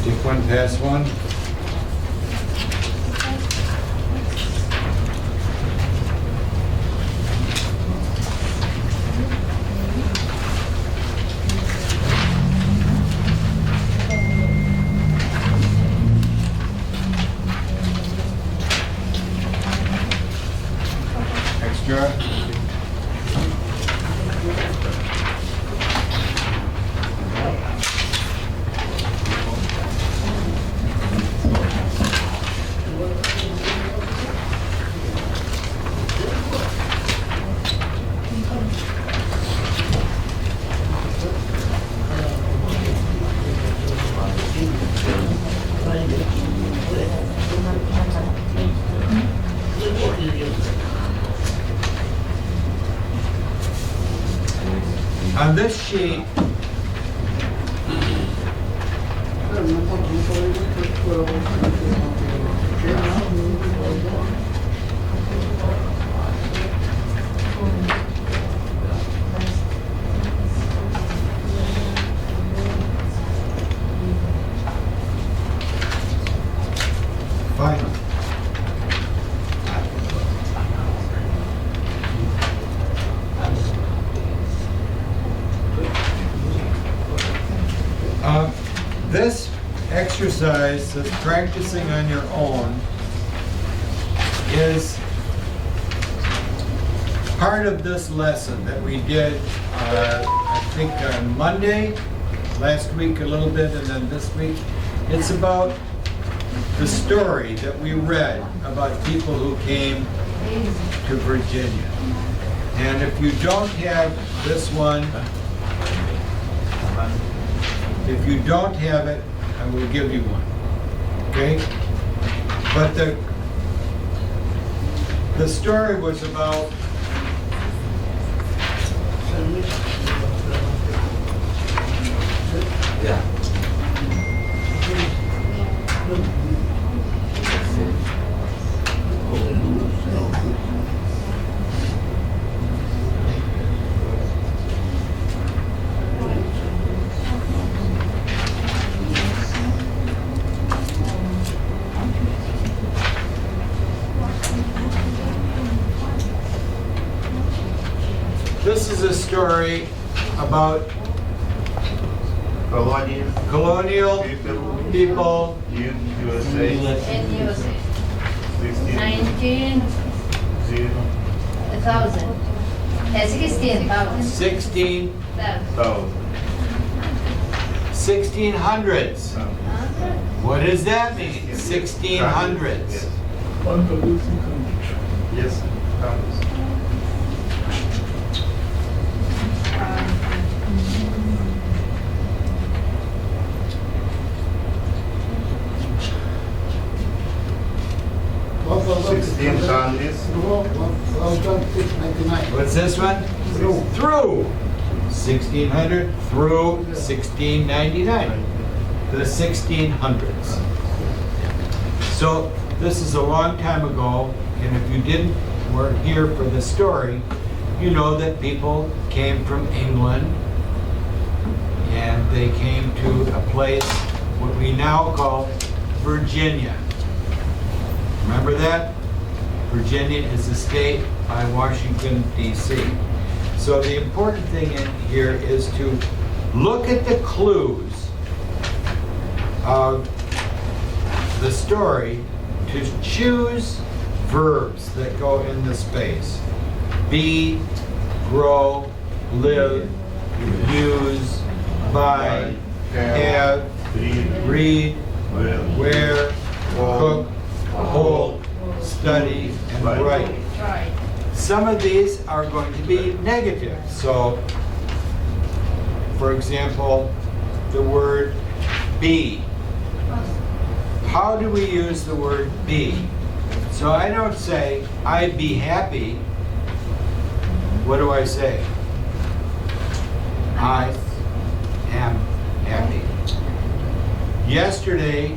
Take one, pass one. Extra. On this sheet, final. This exercise of practicing on your own is part of this lesson that we did, I think on Monday, last week a little bit, and then this week. It's about the story that we read about people who came to Virginia. And if you don't have this one, if you don't have it, I will give you one, okay? But the story was about this is a story about colonial people in USA. And USA. 16, 19. 0, 1,000. 16,000. 1600s. What does that mean? 1600s. Yes. Yes, pounds. One thousand 1600s. Through 1,699. What's this one? Through 1600 through 1699. The 1600s. So this is a long time ago, and if you weren't here for the story, you know that people came from England and they came to a place what we now call Virginia. Remember that? Virginia is a state by Washington, D.C. So the important thing in here is to look at the clues of the story to choose verbs that go in the space. Be, grow, live, use, buy, have, read, wear, cook, hold, study, and write. Right. Some of these are going to be negative. So, for example, the word be. How do we use the word be? So I don't say, I'd be happy. What do I say? I am happy. Yesterday,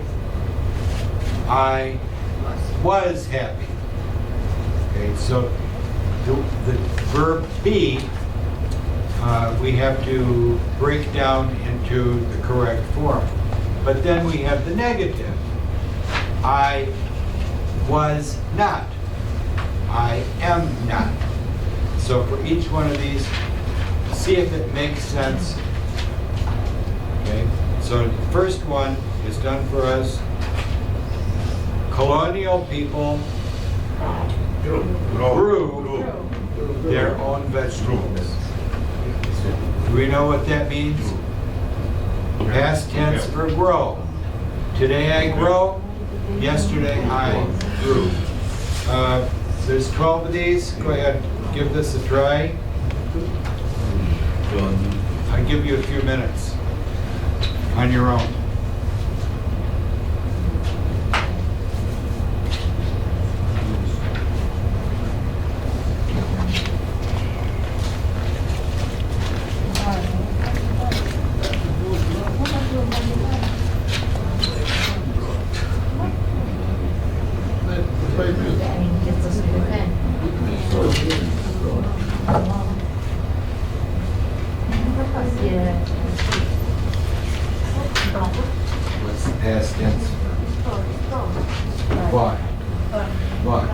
I was happy. Okay, so the verb be, we have to break down into the correct form. But then we have the negative. I was not. I am not. So for each one of these, see if it makes sense. Okay, so the first one is done for us. Colonial people grew their own vegetables. Do we know what that means? Past tense for grow. Today I grow. Yesterday I grew. There's 12 of these. Go ahead, give this a try. I'll give you a few minutes on your own. What's the past tense? What? What?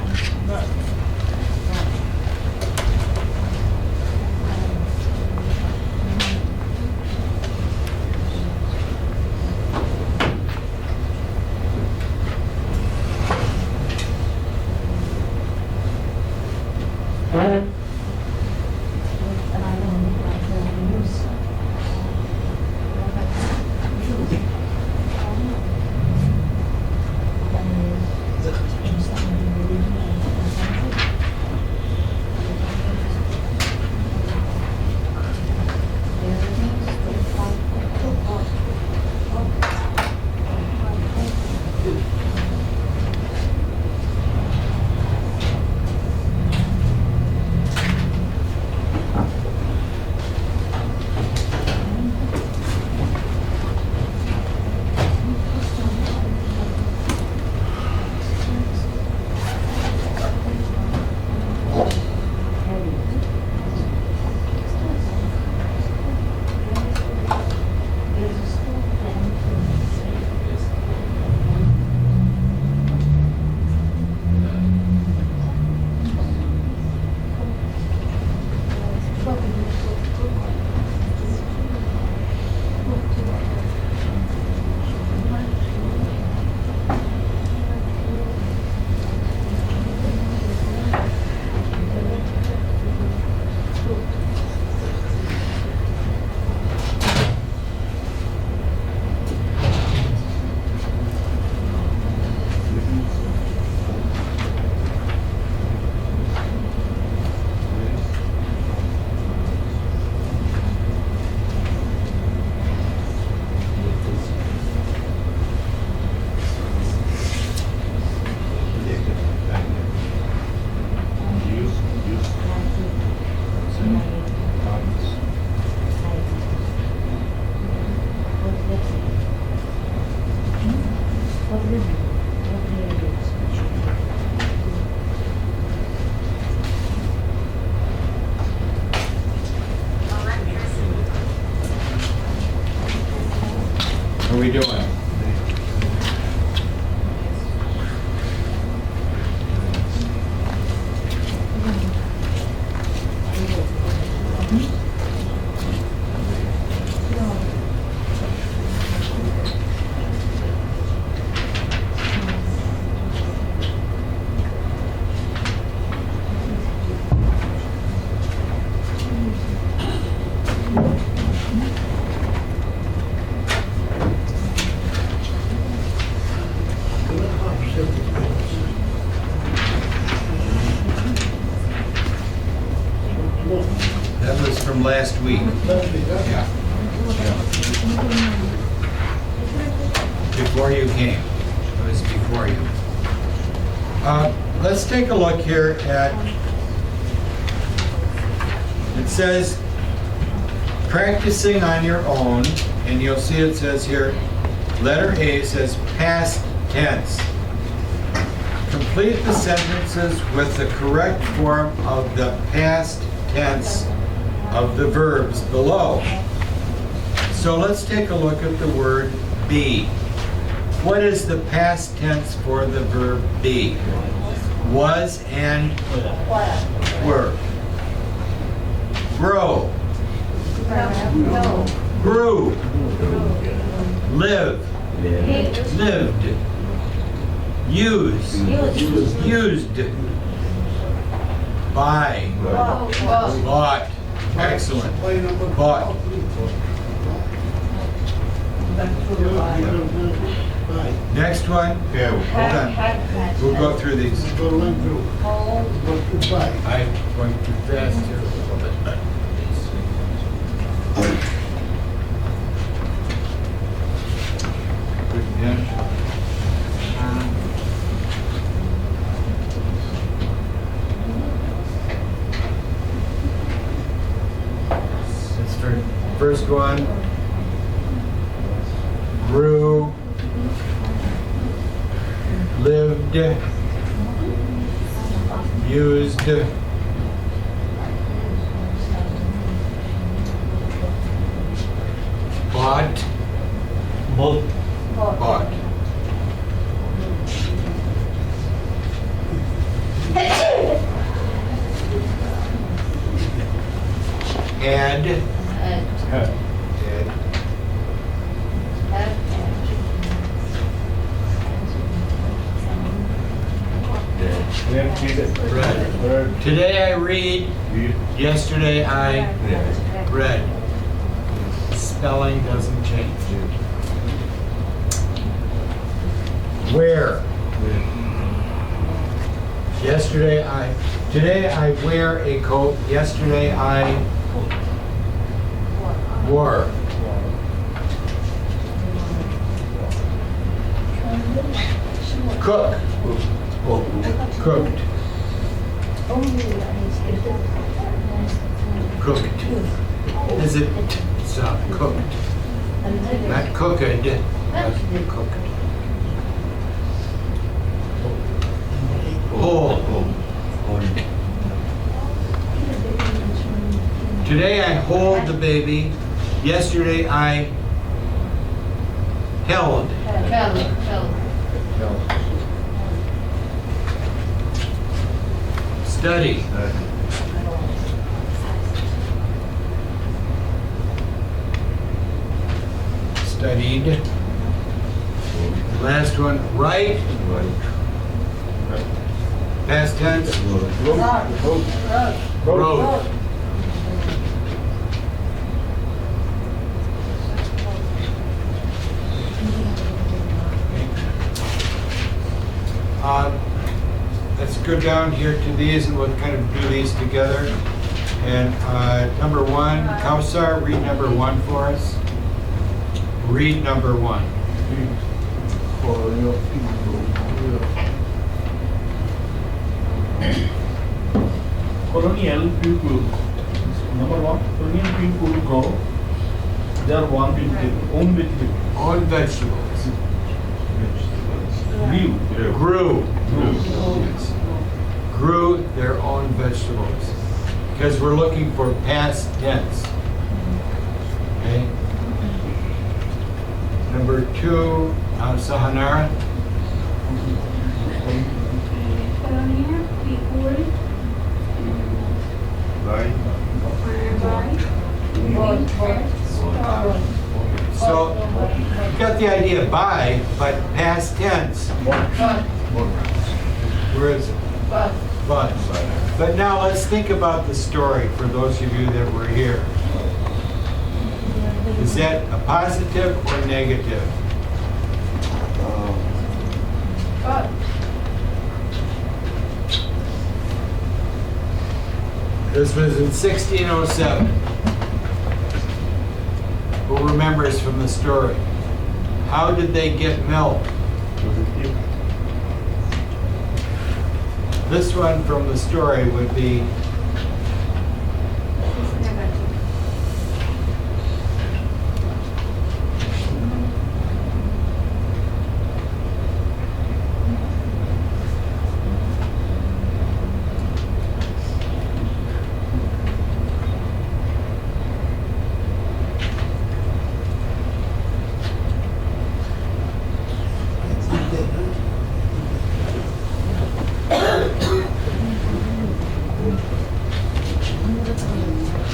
How are we doing? That was from last week. Yeah. Before you came. It was before you. Let's take a look here at, it says, practicing on your own, and you'll see it says here, letter A says past tense. Complete the sentences with the correct form of the past tense of the verbs below. So let's take a look at the word be. What is the past tense for the verb be? Was and were. Grow. Grew. Live. Lived. Use. Used. Buy. Bought. Excellent. Bought. Next one. Yeah. Hold on. We'll go through these. Going through. Go to buy. I'm going too fast here a little bit. Good pen. That's for first one. Grew. Lived. Used. Bought. Bought. Had. Read. Today I read. Yesterday I read. Spelling doesn't change. Wear. Today I wear a coat. Yesterday I wore. Cook. Cooked. Cooked. Is it stop? Cooked. Not cooked, but cooked. Hold. Today I hold the baby. Yesterday I held. Study. Studied. Last one, write. Past tense. Wrote. Let's go down here to these and we'll kind of do these together. And number one, Kausar, read number one for us. Read number one. For your people. Colonial people. Number one, colonial people grow their own vegetable. Own vegetables. grew their own vegetables. Because we're looking for past tense. Okay? Number 2, Sahanara. Colonial people By So, you got the idea by, but past tense. Where is it? But. But now let's think about the story for those of you that were here. Is that a positive or negative? This was in 1607. Who remembers from the story? How did they get milk? This one from the story would be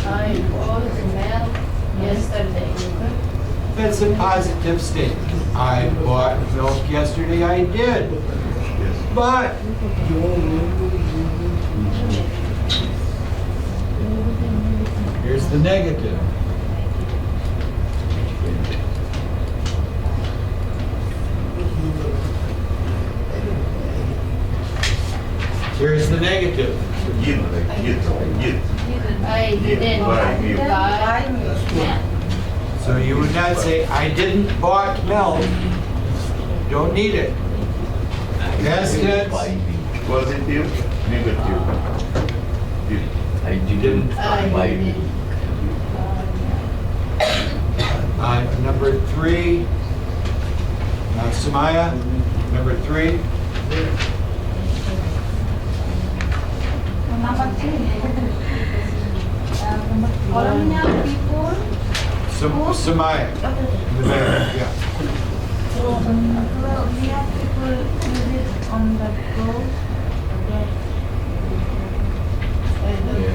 I bought milk yesterday. That's a positive statement. I bought milk yesterday. I did. But here's the negative. Here's the negative. I didn't buy. Yeah. So you would not say, I didn't bought milk. Don't need it. Yes, kids? positive, negative. I didn't buy it. Number 3, Samaya, number 3. Number 3. Colonial people. Samaya. In the back, yeah. Colonial people live on the go.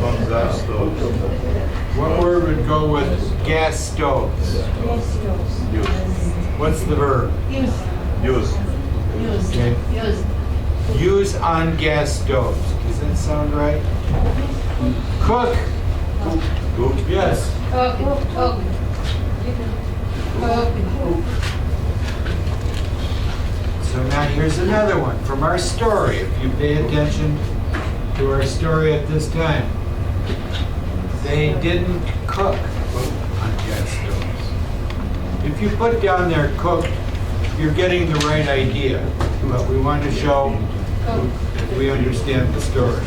On gas stove. What word would go with gas stoves? Use. What's the verb? Use. Okay. Use. Use on gas stoves. Does that sound right? Cook. Cook. Yes. Cook. So now here's another one from our story. If you pay attention to our story at this time, they didn't cook on gas stoves. If you put down there cook, you're getting the right idea. But we want to show that we understand the story.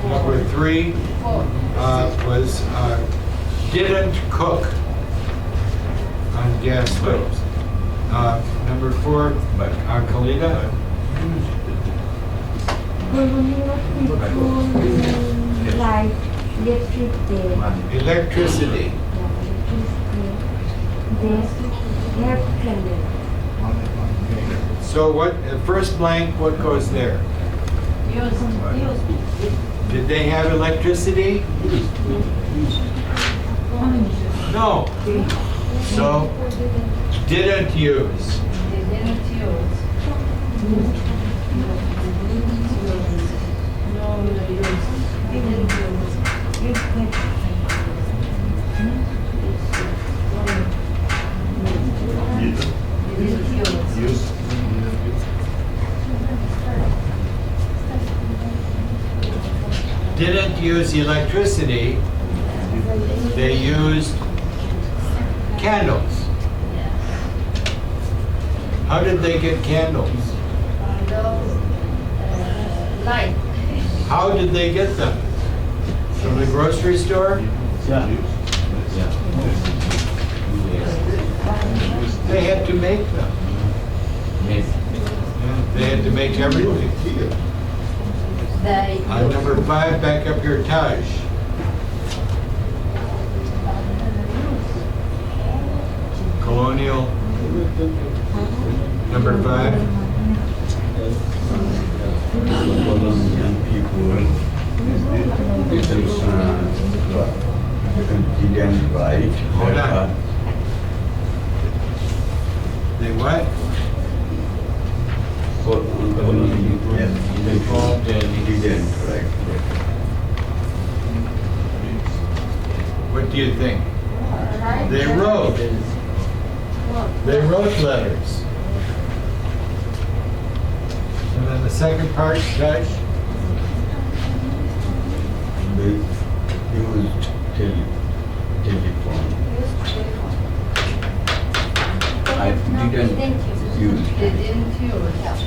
Number 3 was didn't cook on gas stoves. Number 4, Khalida. Colonial people like Electricity. They have candle. So what, first blank, what goes there? Did they have electricity? No. So, didn't use. Use. Didn't use electricity. They used candles. How did they get candles? Light. How did they get them? From the grocery store? Yeah. They make them. Yes. Yeah, they had to make everything. The On number 5, back up your Taj. Colonial, number 5. Colombian people didn't write. Hold on. They what? Colombian people didn't write. What do you think? They wrote. They wrote letters. And then the second part, Taj? They used telephone. I didn't use. They didn't use, yeah.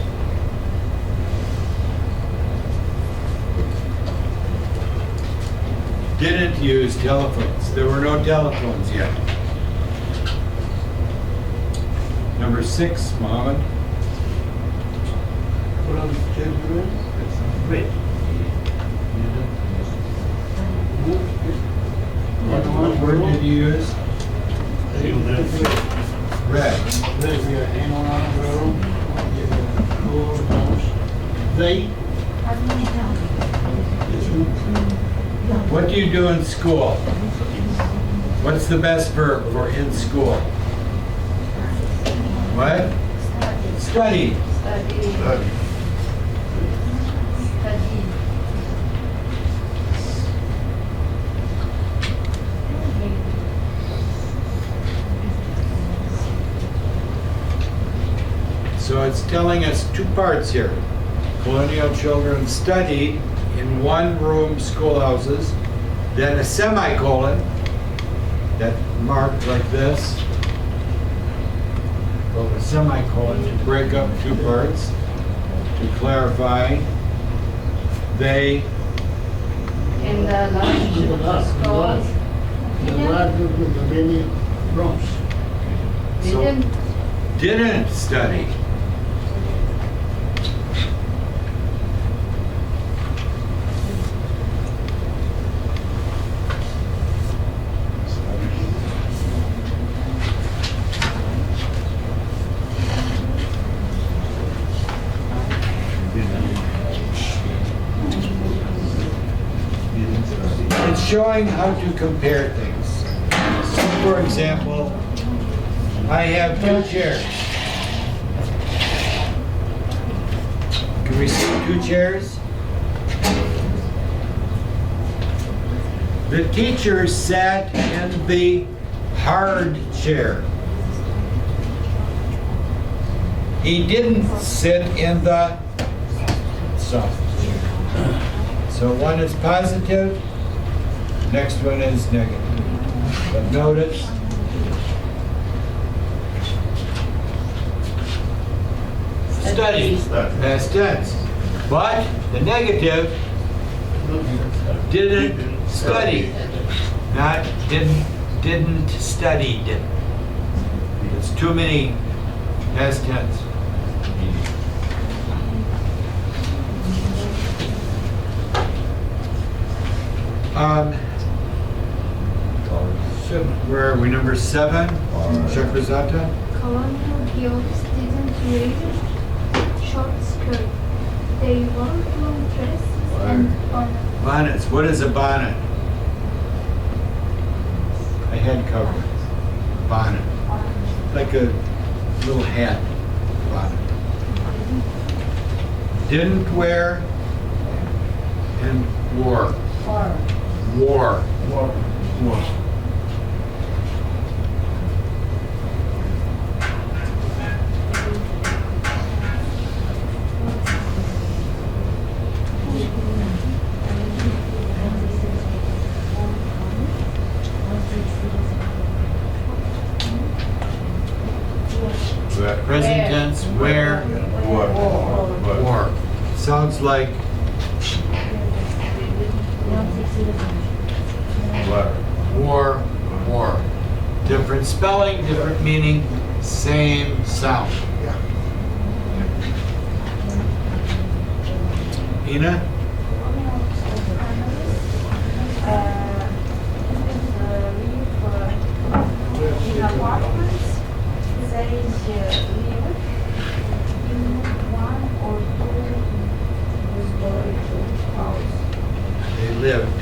Didn't use telephones. There were no telephones yet. Number 6, Mohammed. From children. Wait. What word did you use? Red. They. What do you do in school? What's the best verb for in school? What? Study. Study. Study. Study. So it's telling us 2 parts here. Colonial children studied in one-room schoolhouses, then a semicolon that marked like this, well, a semicolon to break up 2 parts, to clarify. They, In the large schools, The large group of the many rooms. So- didn't study. It's showing how to compare things. So for example, I have 2 chairs. Can we see 2 chairs? The teacher sat in the hard chair. He didn't sit in the soft chair. So one is positive, next one is negative. But notice, study, past tense. But the negative, didn't study, not didn't studied. It's too many past tense. Where are we? Number 7, Shakrazata. Colonial girls didn't wear short skirts. They wore long dresses and bonnets. Bonnets. What is a bonnet? A head cover. Bonnet. Like a little hat. Bonnet. Didn't wear and wore. Wore. Wore. Present tense, where, wore. Sounds like wore, wore. Different spelling, different meaning, same sound. Yeah. Ina? In apartments, they live in one or two-story house. They lived.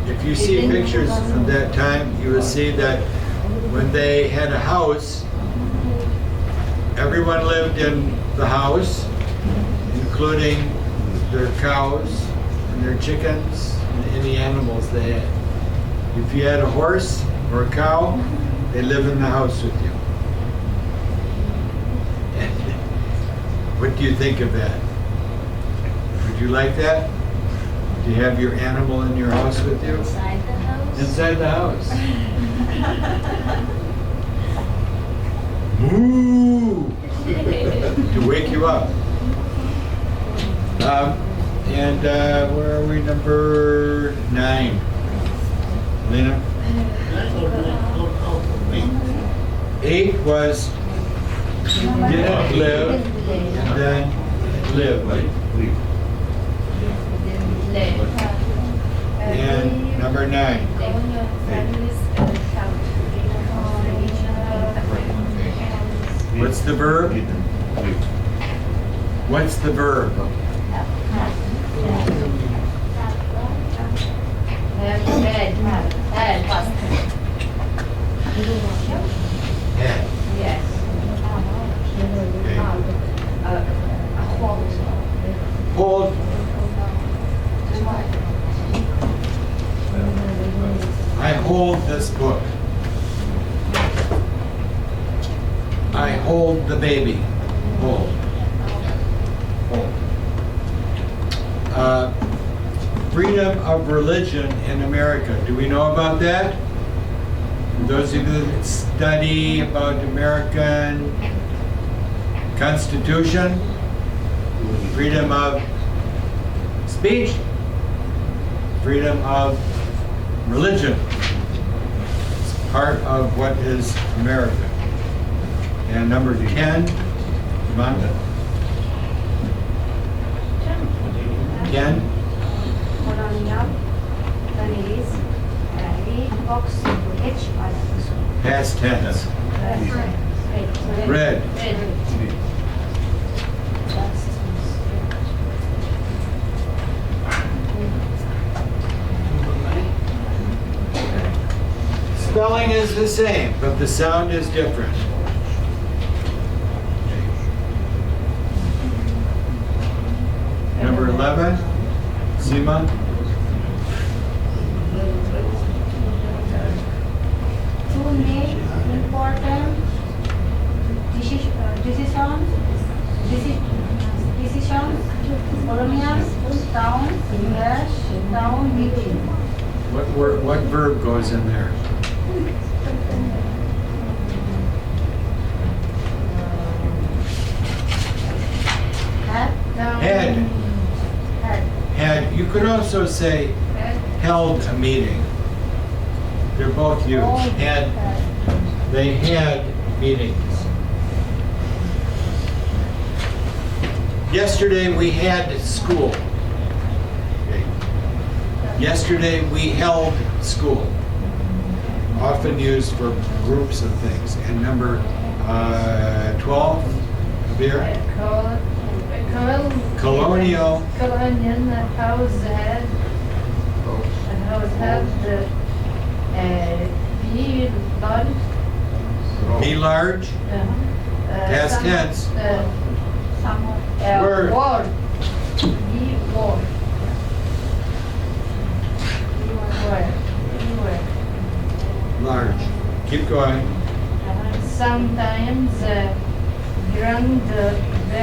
If you see pictures from that time, you will see that when they had a house, everyone lived in the house, including their cows and their chickens and any animals they had. If you had a horse or a cow, they live in the house with you. And what do you think of that? Would you like that? Do you have your animal in your house with you? Inside the house? Inside the house. Moo! To wake you up. And where are we? Number 9. Lena? 8 was didn't live and then lived. And number 9. What's the verb? What's the verb? Had. Yes. Hold. I hold this book. I hold the baby. Hold. Hold. Freedom of religion in America. Do we know about that? Those of you that study about the American Constitution, freedom of speech, freedom of religion. It's part of what is America. And number 10, come on. 10. Past tense. Red. Spelling is the same, but the sound is different. Number 11, Sima. To make important decisions, colonial town, US, town meeting. What verb goes in there? Had. Had. You could also say held a meeting. They're both used. Had. They had meetings. Yesterday we had school. Okay. Yesterday we held school. Often used for groups of things. And number 12, Kabir? Colonial. Colonial house had be large. Be large. Past tense. Word. Word. Be word. Large. Keep going. Sometimes grandparents,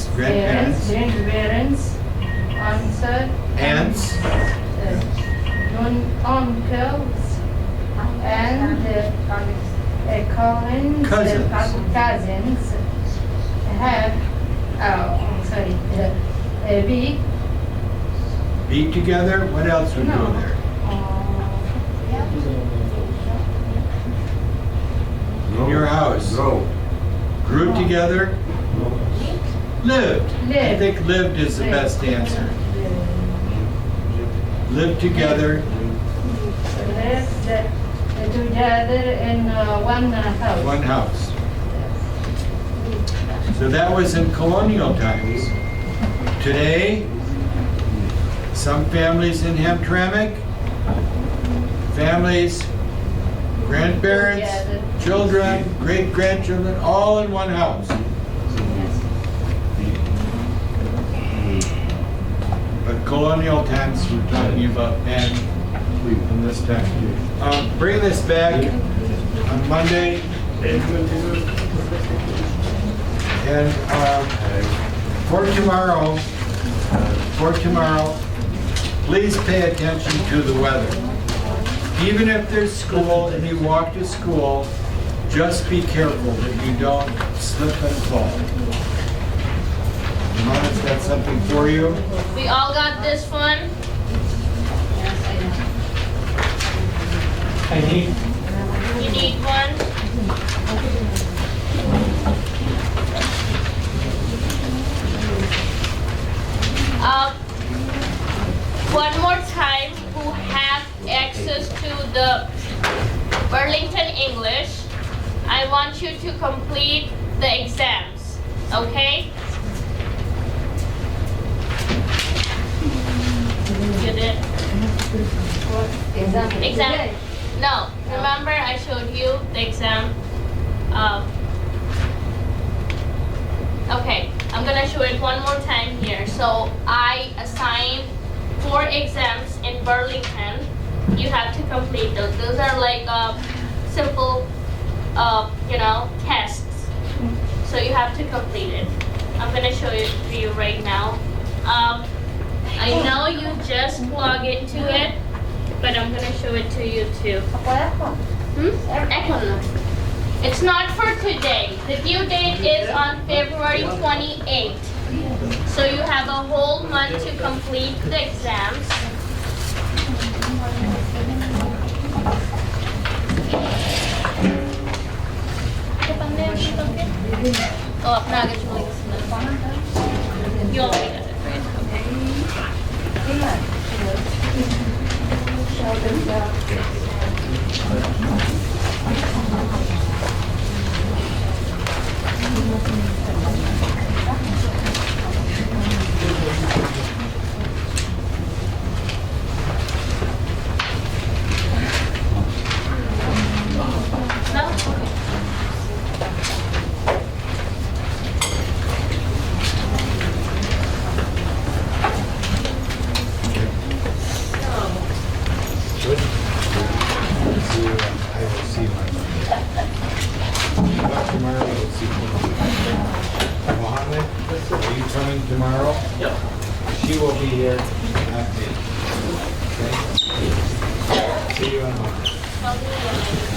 grandparents, answer, Aunts. uncles, and cousins Cousins. have Sorry. B. Be together, what else would go there? In your house. Grow. Grew together, lived. I Lived. think lived is the best answer. Lived together, Lived together in one house. one house. So that was in colonial times. Today, some families in Hamtramck, families, grandparents, Together. children, great-grandchildren, all in one house. But colonial times, we're talking about then in this time. Bring this back on Monday. And for tomorrow, please pay attention to the weather. Even if there's school and you walk to school, just be careful that you don't slip and fall. Mama's got something for you. We all got this one. I need. You need one. One more time, who have access to the Burlington English, I want you to complete the exams, okay? You did? Exam. No, remember I showed you the exam? Okay, I'm gonna show it one more time here. So I assigned 4 exams in Burlington. You have to complete those. Those are like simple, tests. So you have to complete it. I'm gonna show it to you right now. I know you just log into it, but I'm gonna show it to you too. It's not for today. The due date is on February 28th. So you have a whole month to complete the exams. Oh, no, get your links in the corner. You already got it, right? No? Good. I will see you on Monday. About tomorrow, I will see you. Mohammed, are you coming tomorrow? Yep. She will be here, not me. Okay? See you on Monday. I'll do it.